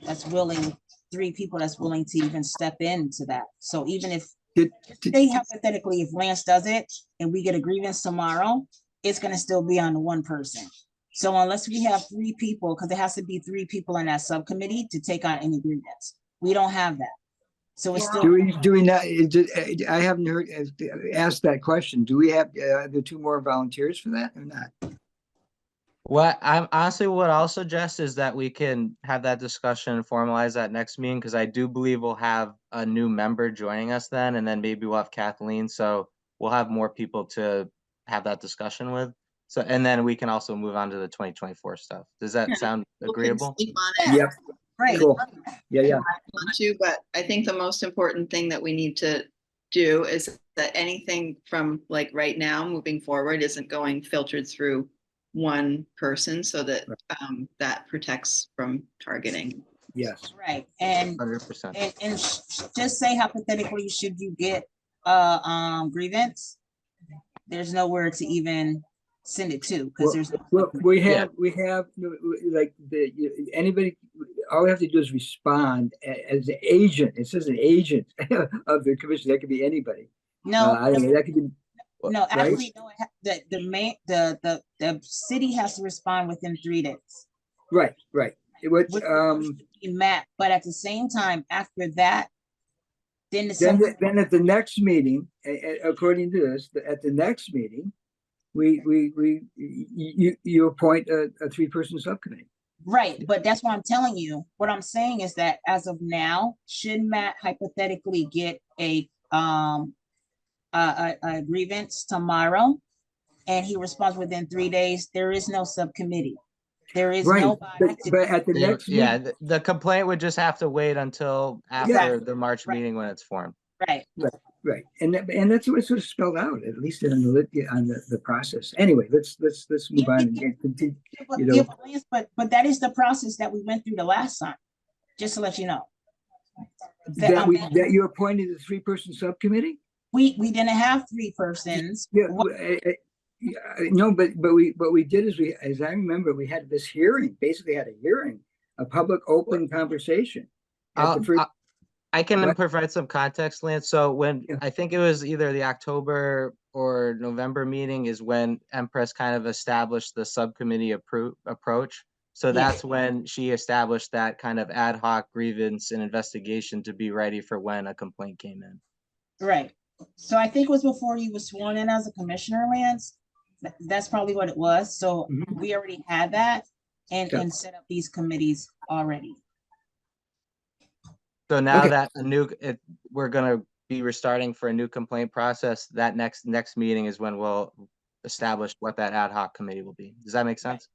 that's willing, 3 people that's willing to even step into that. So even if say hypothetically, if Lance does it and we get a grievance tomorrow, it's going to still be on the one person. So unless we have 3 people, because there has to be 3 people in that subcommittee to take on any grievance. We don't have that. So it's still, Do we not, I haven't heard, asked that question. Do we have, the 2 more volunteers for that or not? What I'm honestly, what I'll suggest is that we can have that discussion and formalize that next meeting, because I do believe we'll have a new member joining us then, and then maybe we'll have Kathleen, so we'll have more people to have that discussion with. So, and then we can also move on to the 2024 stuff. Does that sound People can agreeable? sleep on it. Yep, right. cool. Yeah, yeah. Want to, but I think the most important thing that we need to do is that anything from like right now moving forward isn't going filtered through one person, so that that protects from targeting. Yes. Right. And 100%. just say hypothetically, should you get grievance, there's nowhere to even send it to, because there's Well, we have like anybody, all we have to do is respond as an agent. It says an agent of the commission. That could be anybody. no. I don't know, that could be, No, right? actually, no. The city has to respond within 3 days. right. What, Matt, but at the same time, after that, then the then, sub- then at the next meeting, according to this, at the next meeting, you appoint a 3-person subcommittee. right. But that's what I'm telling you. What I'm saying is that as of now, should Matt hypothetically get a grievance tomorrow, and he responds within 3 days, there is no subcommittee. There is Right, nobody. but at the next Yeah, meeting, the complaint would just have to wait until after the March Right. meeting when it's formed. Right. right, and that's what's sort of spelled out, at least on the process. Anyway, let's move on and continue. You know, But that is the process that we went through the last time. Just to let you know. that you appointed a 3-person subcommittee. We didn't have 3 persons. Yeah, no, but we did is as I remember, we had this hearing, basically had a hearing, a public open conversation. At the first, I can What? provide some context, Lance. So when Yeah. I think it was either the October or November meeting is when Empress kind of established the subcommittee approach. So Yeah. that's when she established that kind of ad hoc grievance and investigation to be ready for when a complaint came in. Right. So I think it was before you were sworn in as a commissioner, Lance. That's probably what it was. So Mhm. we already had that and Yeah. set up these committees already. So now Okay. that we're gonna be restarting for a new complaint process, that next meeting is when we'll establish what that ad hoc committee will be. Does that make sense?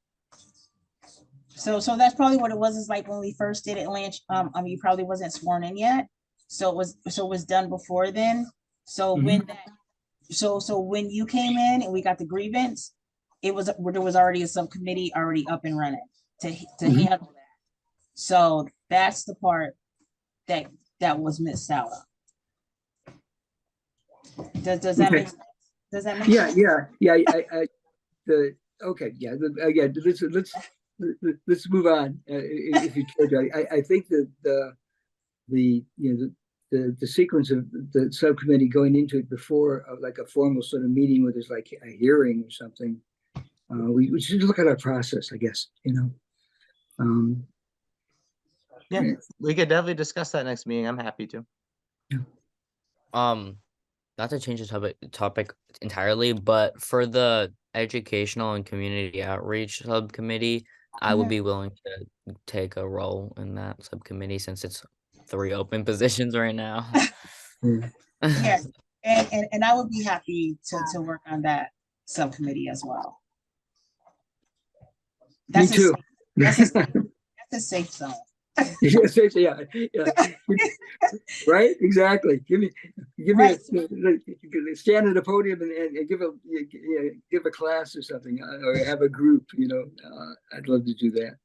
So that's probably what it was, is like when we first did it, Lance, you probably wasn't sworn in yet. So it was done before then. So when when you came in and we got the grievance, there was already a subcommittee already up and running to handle that. So that's the part that was missed out on. Does that make sense? Does that make sense? Yeah. Okay. Yeah. Let's move on. If you could, I think that the sequence of the subcommittee going into it before like a formal sort of meeting where there's like a hearing or something. We should look at our process, I guess. Yeah, we could definitely discuss that next meeting. I'm happy to. Not to change the topic entirely, but for the educational and community outreach subcommittee, I would be willing to take a role in that subcommittee since it's 3 open positions right now. Yes, and I would be happy to work on that subcommittee as well. Me too. That's a safe zone. Yeah. Right, exactly. Give me Right. stand at a podium and give a class or something, or have a group. I'd love to do that.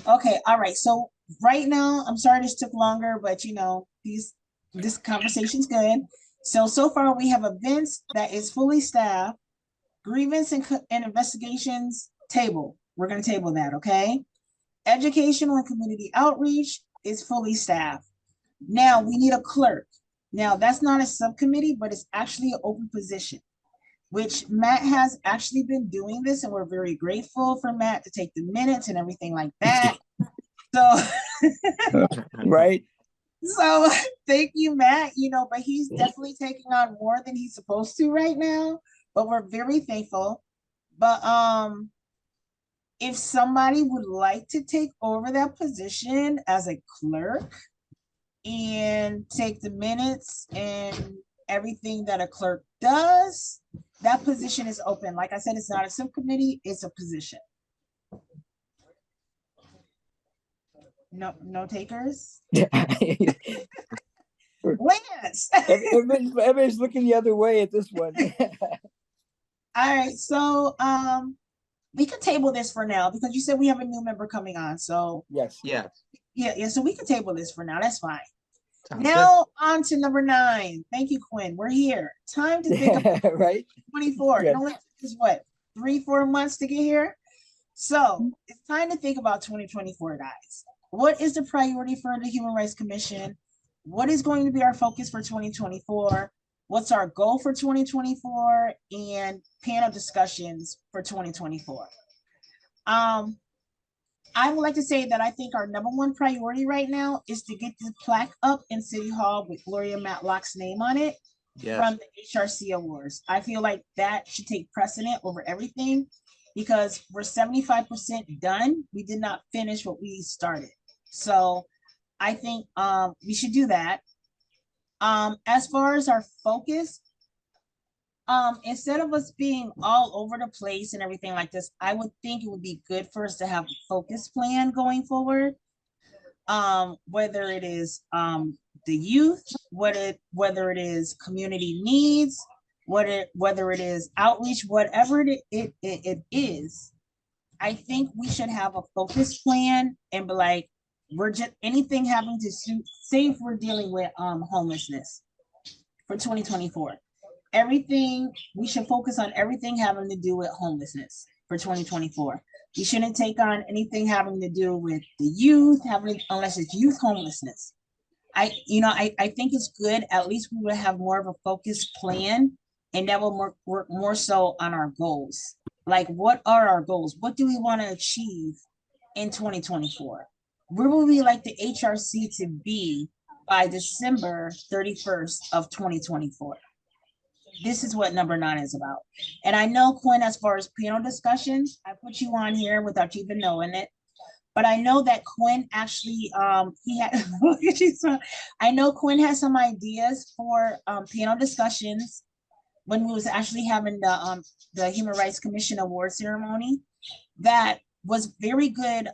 Okay, all right. So right now, I'm sorry this took longer, but this conversation's good. So far we have events that is fully staffed, grievance and investigations table. We're gonna table that, okay? Educational and community outreach is fully staffed. Now we need a clerk. Now that's not a subcommittee, but it's actually an open position. which Matt has actually been doing this, and we're very grateful for Matt to take the minutes and everything like that. So, Right? so thank you, Matt. But he's definitely taking on more than he's supposed to right now. But we're very thankful. But if somebody would like to take over that position as a clerk and take the minutes and everything that a clerk does, that position is open. Like I said, it's not a subcommittee, it's a position. No takers? Lance. Everybody's looking the other way at this one. All right, so we could table this for now because you said we have a new member coming on. So Yes. Yeah. yeah, so we could table this for now. That's fine. Sounds Now on to number 9. Thank you, Quinn. We're here. Time to think about Right? 24. Yes. It only took us what, 3-4 months to get here? So it's time to think about 2024, guys. What is the priority for the Human Rights Commission? What is going to be our focus for 2024? What's our goal for 2024? And panel discussions for 2024. I would like to say that I think our number 1 priority right now is to get the plaque up in City Hall with Gloria Matlock's name on it from the HRC Awards. I feel like that should take precedent over everything because we're 75% done. We did not finish what we started. So I think we should do that. As far as our focus, instead of us being all over the place and everything like this, I would think it would be good for us to have a focus plan going forward. Whether it is the youth, whether it is community needs, whether it is outreach, whatever it is, I think we should have a focus plan and be like, we're just anything having to say if we're dealing with homelessness for 2024. Everything, we should focus on everything having to do with homelessness for 2024. We shouldn't take on anything having to do with the youth, unless it's youth homelessness. I think it's good. At least we will have more of a focused plan, and that will work more so on our goals. Like, what are our goals? What do we want to achieve in 2024? Where will we like the HRC to be by December 31st of 2024? This is what number 9 is about. And I know, Quinn, as far as panel discussions, I put you on here without you even knowing it. But I know that Quinn actually, he had, I know Quinn has some ideas for panel discussions when we was actually having the Human Rights Commission award ceremony. That was very good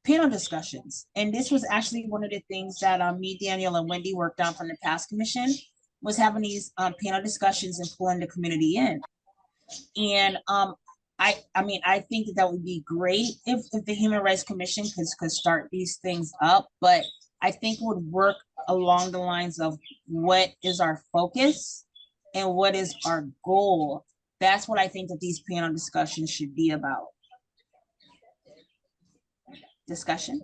panel discussions. And this was actually one of the things that me, Daniel, and Wendy worked on from the past commission, was having these panel discussions and pulling the community in. And I think that would be great if the Human Rights Commission could start these things up, but I think it would work along the lines of what is our focus and what is our goal. That's what I think that these panel discussions should be about. Discussion.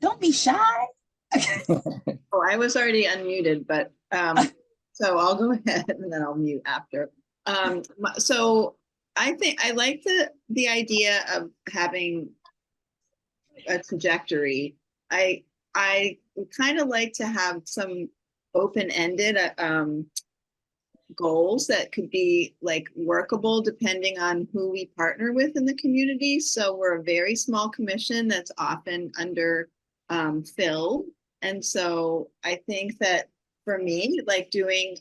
Don't be shy. Oh, I was already unmuted, but so I'll go ahead and then I'll mute after. So I think I like the idea of having a trajectory. I would kind of like to have some open-ended goals that could be like workable depending on who we partner with in the community. So we're a very small commission that's often under filled. And so I think that for me, like doing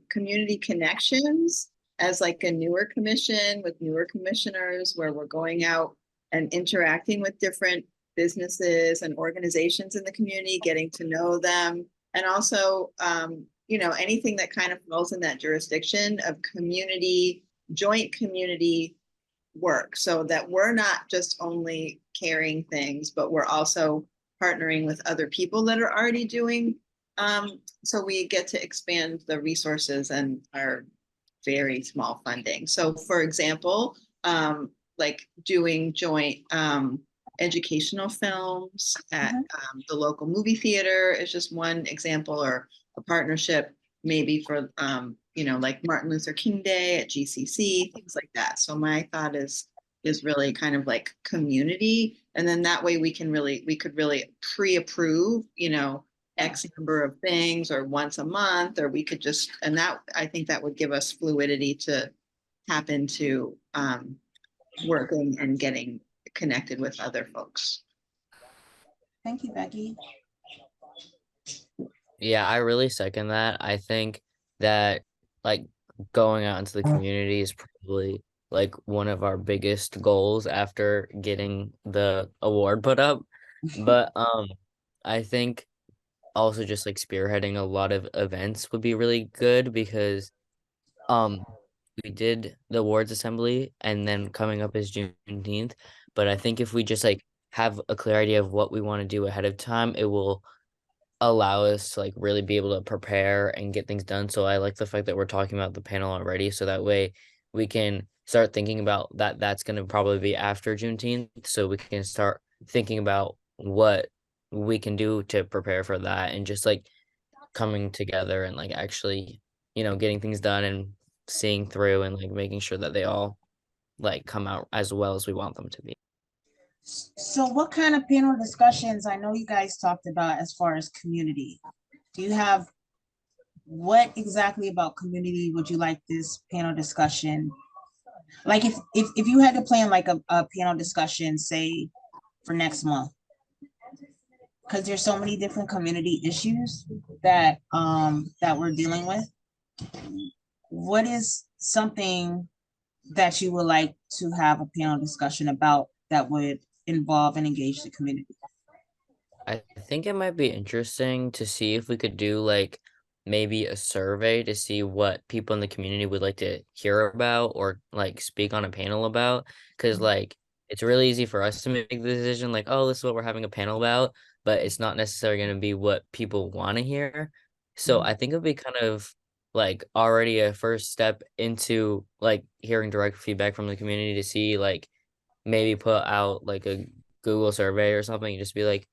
community connections as like a newer commission with newer commissioners where we're going out and interacting with different businesses and organizations in the community, getting to know them. And also, anything that kind of falls in that jurisdiction of joint community work, so that we're not just only carrying things, but we're also partnering with other people that are already doing. So we get to expand the resources and our very small funding. So for example, like doing joint educational films at the local movie theater is just one example, or a partnership maybe for, like Martin Luther King Day at GCC, things like that. So my thought is really kind of like community. And then that way we could really pre-approve, X number of things or once a month, or we could just, and that, I think that would give us fluidity to tap into working and getting connected with other folks. Thank you, Becky. Yeah, I really second that. I think that like going out into the community is probably like one of our biggest goals after getting the award put up. But I think also just like spearheading a lot of events would be really good because um we did the awards assembly and then coming up is Juneteenth. But I think if we just like have a clear idea of what we want to do ahead of time, it will allow us to like really be able to prepare and get things done. So I like the fact that we're talking about the panel already, so that way we can start thinking about that. That's going to probably be after Juneteenth, so we can start thinking about what we can do to prepare for that, and just like coming together and like actually, getting things done and seeing through and like making sure that they all like come out as well as we want them to be. So what kind of panel discussions, I know you guys talked about as far as community, do you have, what exactly about community would you like this panel discussion? Like if you had to plan like a panel discussion, say for next month, because there's so many different community issues that we're dealing with. What is something that you would like to have a panel discussion about that would involve and engage the community? I think it might be interesting to see if we could do like maybe a survey to see what people in the community would like to hear about or like speak on a panel about. Because like it's really easy for us to make the decision, like, oh, this is what we're having a panel about, but it's not necessarily going to be what people want to hear. So I think it would be kind of like already a first step into like hearing direct feedback from the community to see like maybe put out like a Google survey or something and just be like,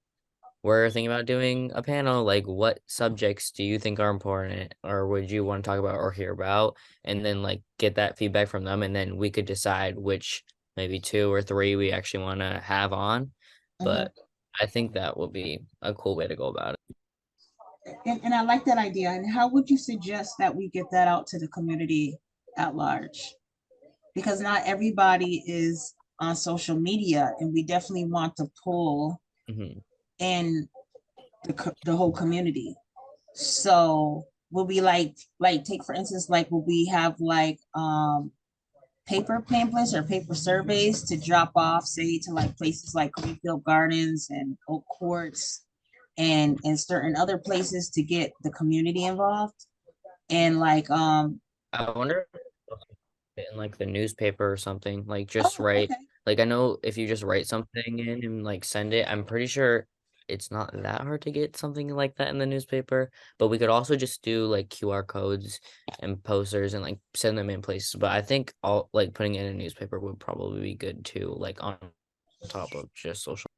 we're thinking about doing a panel. Like, what subjects do you think are important, or would you want to talk about or hear about? And then, like, get that feedback from them. And then we could decide which maybe 2 or 3 we actually want to have on. But I think that will be a cool way to go about it. And I like that idea. And how would you suggest that we get that out to the community at large? Because not everybody is on social media, and we definitely want to pull Mhm. in the whole community. So will we like take for instance, like will we have like paper pamphlets or paper surveys to drop off, say to like places like Greenfield Gardens and Oak Courts and certain other places to get the community involved? And like I wonder if in like the newspaper or something, like just write, okay. like I know if you just write something in and like send it, I'm pretty sure it's not that hard to get something like that in the newspaper. But we could also just do like QR codes and posters and like send them in places. But I think all like putting it in a newspaper would probably be good too, like on top of just social.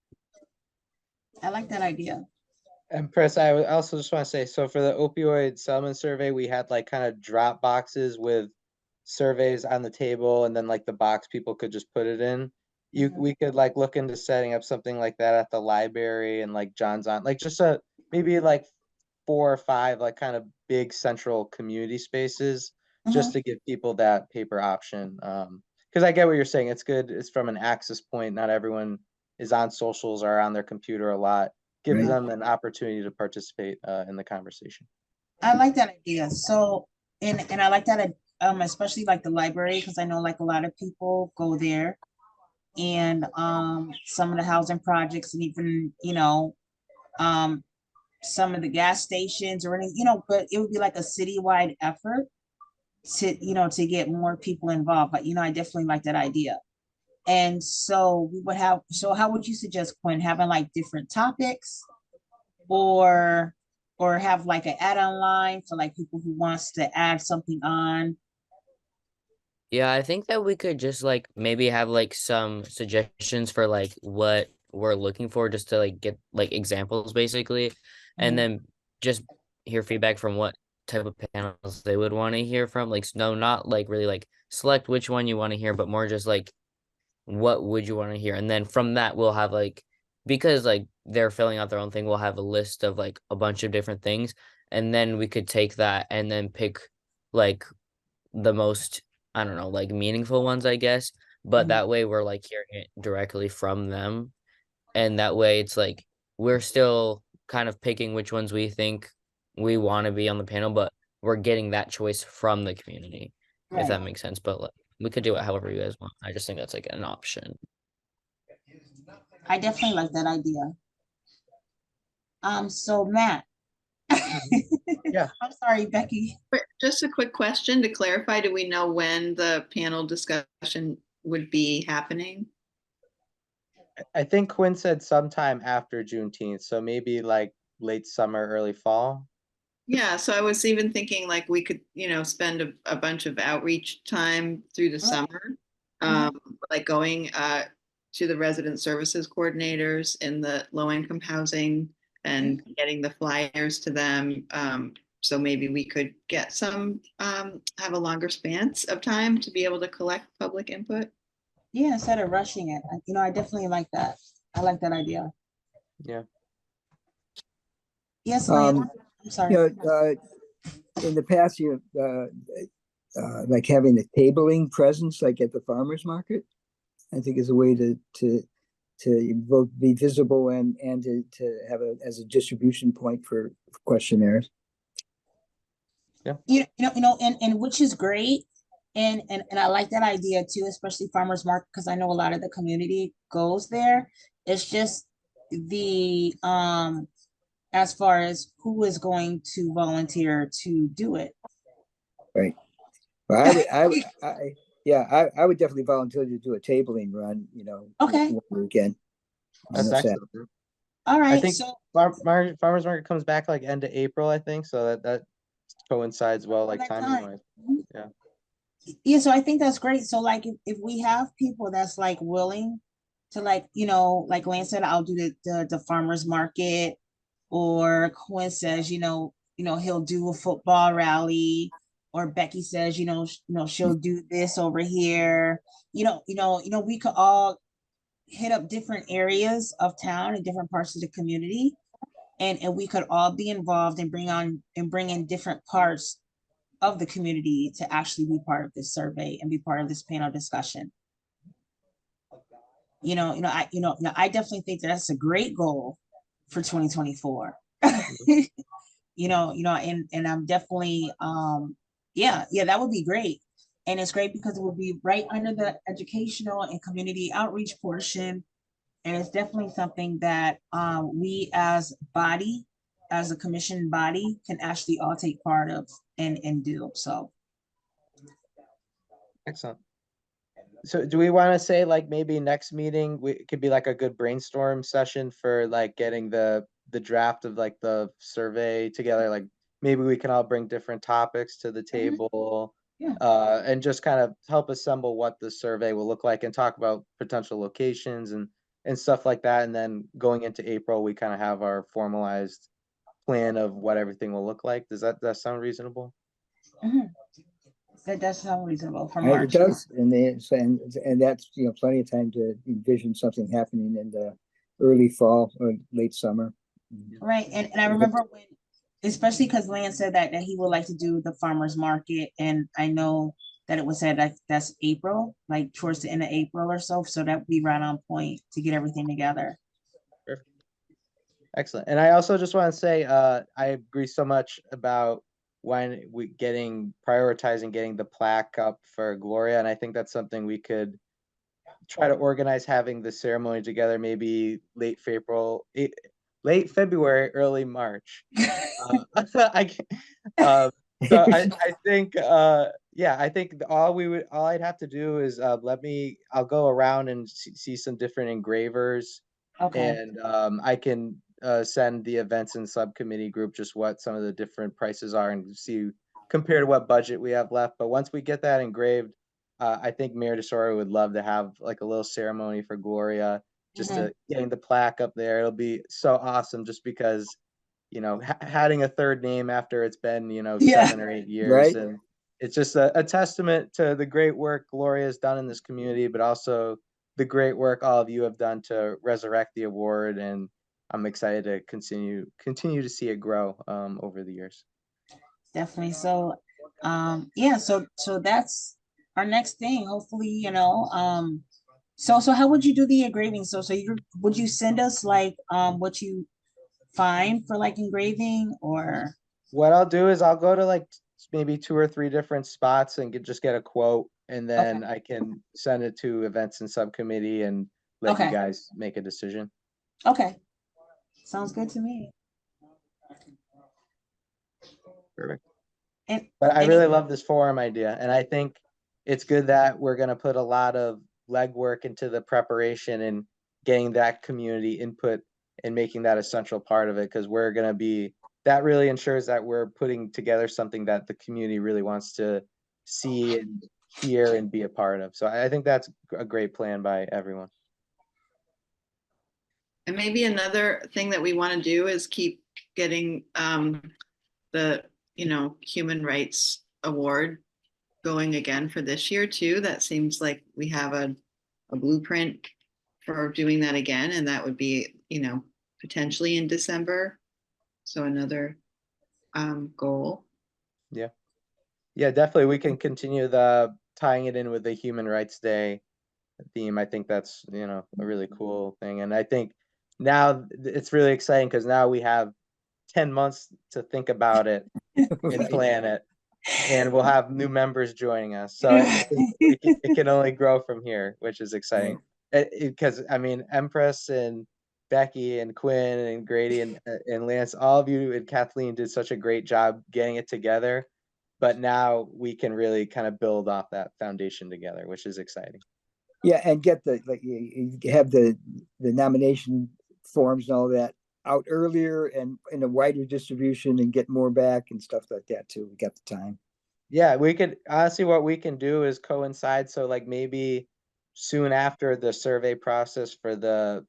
I like that idea. And Chris, I also just want to say, so for the opioid settlement survey, we had like kind of drop boxes with surveys on the table, and then like the box people could just put it in. We could like look into setting up something like that at the library and like John's on, like just maybe like 4 or 5 like kind of big central community spaces just to give people that paper option. Because I get what you're saying. It's good. It's from an access point. Not everyone is on socials or on their computer a lot. Gives them an opportunity to participate in the conversation. I like that idea. So, and I like that, especially like the library, because I know like a lot of people go there, and some of the housing projects, and even some of the gas stations or any, but it would be like a citywide effort to get more people involved. But I definitely like that idea. And so we would have. So how would you suggest, Quinn, having like different topics, or have like an add-on line for like people who wants to add something on? Yeah, I think that we could just like maybe have like some suggestions for like what we're looking for, just to like get like examples basically, and then just hear feedback from what type of panels they would want to hear from. Like, no, not like really like select which one you want to hear, but more just like what would you want to hear? And then from that, we'll have like, because like they're filling out their own thing, we'll have a list of like a bunch of different things. And then we could take that and then pick like the most, I don't know, like meaningful ones, I guess. But that way we're like hearing it directly from them. And that way it's like we're still kind of picking which ones we think we want to be on the panel, but we're getting that choice from the community, if that Right. makes sense. But like, we could do it however you guys want. I just think that's like an option. I definitely like that idea. So Matt. Yeah. I'm sorry, Becky. But just a quick question to clarify, do we know when the panel discussion would be happening? I think Quinn said sometime after Juneteenth, so maybe like late summer, early fall. Yeah, so I was even thinking like we could, spend a bunch of outreach time through the summer. Like going to the resident services coordinators in the low income housing and getting the flyers to them. So maybe we could get some have a longer span of time to be able to collect public input. Yeah, instead of rushing it. I definitely like that. I like that idea. Yeah. Yes, Lance. I'm sorry. In the past, like having a tabling presence, like at the farmers market, I think is a way to both be visible and to have as a distribution point for questionnaires. Yeah. And which is great. And I like that idea too, especially farmers market, because I know a lot of the community goes there. It's just the as far as who is going to volunteer to do it. Right. Well, I would definitely volunteer to do a tabling run, Okay. one weekend. That's excellent. All right. I think So farmers market comes back like end of April, I think. So that coincides well, like timing wise. Yeah. Yeah, so I think that's great. So like if we have people that's like willing to like, like Lance said, I'll do the farmers market, or Quinn says, he'll do a football rally, or Becky says, she'll do this over here. We could all hit up different areas of town and different parts of the community, and we could all be involved and bring in different parts of the community to actually be part of this survey and be part of this panel discussion. I definitely think that's a great goal for 2024. And I'm definitely yeah, that would be great. And it's great because it would be right under the educational and community outreach portion. And it's definitely something that we as body, as a commission body, can actually all take part of and do. So Excellent. So do we want to say like maybe next meeting it could be like a good brainstorm session for like getting the draft of like the survey together? Like maybe we can all bring different topics to the table, Yeah. and just kind of help assemble what the survey will look like and talk about potential locations and stuff like that. And then going into April, we kind of have our formalized plan of what everything will look like. Does that sound reasonable? That does sound reasonable for It March. does, and that's plenty of time to envision something happening in the early fall or late summer. Right. And I remember when, especially because Lance said that he would like to do the farmers market, and I know that it was said like that's April, like towards the end of April or so. So that would be right on point to get everything together. Perfect. Excellent. And I also just want to say I agree so much about when we prioritizing getting the plaque up for Gloria. And I think that's something we could try to organize, having the ceremony together, maybe late February, early March. So I think I think all I'd have to do is I'll go around and see some different engravers. Okay. And I can send the events and subcommittee group just what some of the different prices are and see compare to what budget we have left. But once we get that engraved, I think Mayor DeSorio would love to have like a little ceremony for Gloria, just to getting the plaque up there. It'll be so awesome just because you know, adding a third name after it's been, you know, Yeah. 7 or 8 years. Right. And it's just a testament to the great work Gloria's done in this community, but also the great work all of you have done to resurrect the award. And I'm excited to continue to see it grow over the years. Definitely. So, yeah, so that's our next thing. Hopefully, you know, so how would you do the engraving? So would you send us like what you find for like engraving, or What I'll do is I'll go to like maybe 2 or 3 different spots and just get a quote, and then I can send it to events and subcommittee and let you Okay. guys make a decision. okay. Sounds good to me. Perfect. And But I any- really love this forum idea, and I think it's good that we're gonna put a lot of legwork into the preparation and getting that community input and making that a central part of it, because we're gonna be, that really ensures that we're putting together something that the community really wants to see and hear and be a part of. So I think that's a great plan by everyone. And maybe another thing that we want to do is keep getting the, you know, Human Rights Award going again for this year too. That seems like we have a blueprint for doing that again, and that would be, you know, potentially in December. So another goal. Yeah, definitely. We can continue the tying it in with the Human Rights Day theme. I think that's, you know, a really cool thing. And I think now it's really exciting because now we have 10 months to think about it and Right. plan it, and we'll have new members joining us. So I think it can only grow from here, which is exciting. Because I mean, Empress and Becky and Quinn and Grady and Lance, all of you and Kathleen did such a great job getting it together. But now we can really kind of build off that foundation together, which is exciting. Yeah, and get the, like, you have the nomination forms and all that out earlier and in a wider distribution and get more back and stuff like that too. We got the time. Yeah, we could honestly, what we can do is coincide. So like maybe soon after the survey process for the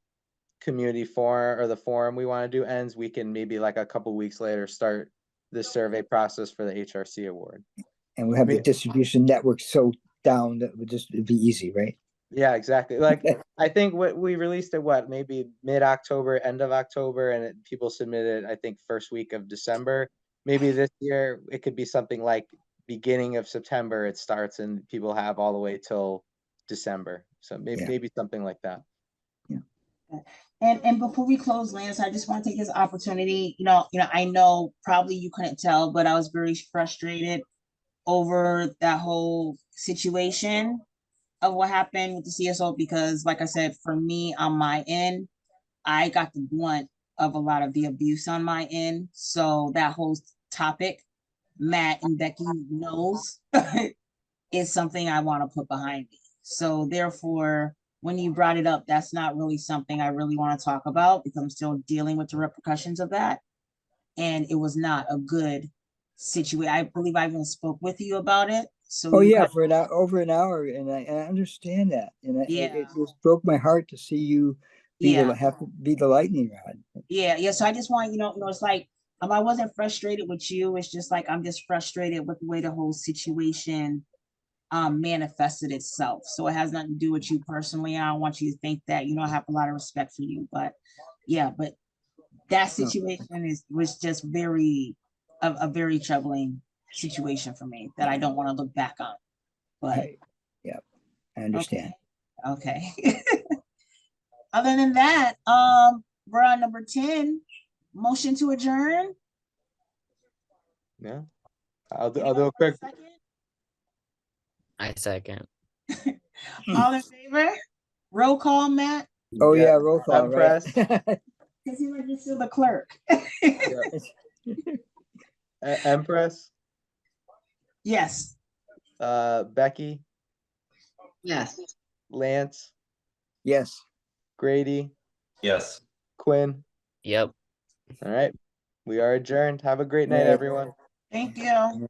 community forum or the forum we want to do ends, we can maybe like a couple weeks later start the survey process for the HRC award. And we'll have the Me- distribution network so down that it'd be easy, right? Yeah, exactly. Like I think what we released it, what, maybe mid-October, end of October, and people submitted, I think, first week of December. Maybe this year it could be something like beginning of September it starts and people have all the way till December. So maybe Yeah. maybe something like that. And before we close, Lance, I just want to take this opportunity. I know probably you couldn't tell, but I was very frustrated over that whole situation of what happened with the CSO, because like I said, for me on my end, I got the blunt of a lot of the abuse on my end. So that whole topic, Matt and Becky knows, is something I want to put behind me. So therefore, when you brought it up, that's not really something I really want to talk about because I'm still dealing with the repercussions of that. And it was not a good situation. I believe I even spoke with you about it. So Oh you yeah, kind for over an hour, and I understand that, and Yeah. it just broke my heart to see you Yeah. have to be the lightning rod. Yeah. So I just want, it's like, I wasn't frustrated with you. It's just like, I'm just frustrated with the way the whole situation manifested itself. So it has nothing to do with you personally. I don't want you to think that, I have a lot of respect for you, but that situation was just a very troubling situation for me that I don't want to look back on. But Yeah, I understand. okay. Other than that, we're on number 10, motion to adjourn. Yeah. I'll do Anyone a want quick. a second? I second. All in favor? Roll call, Matt. Oh yeah, roll call, right? Empress, Because he like just the clerk. Empress, Yes. Becky, Yes. Lance, Yes. Grady, Yes. Quinn. Yep. All right. We are adjourned. Have a great night, Right. everyone. Thank you.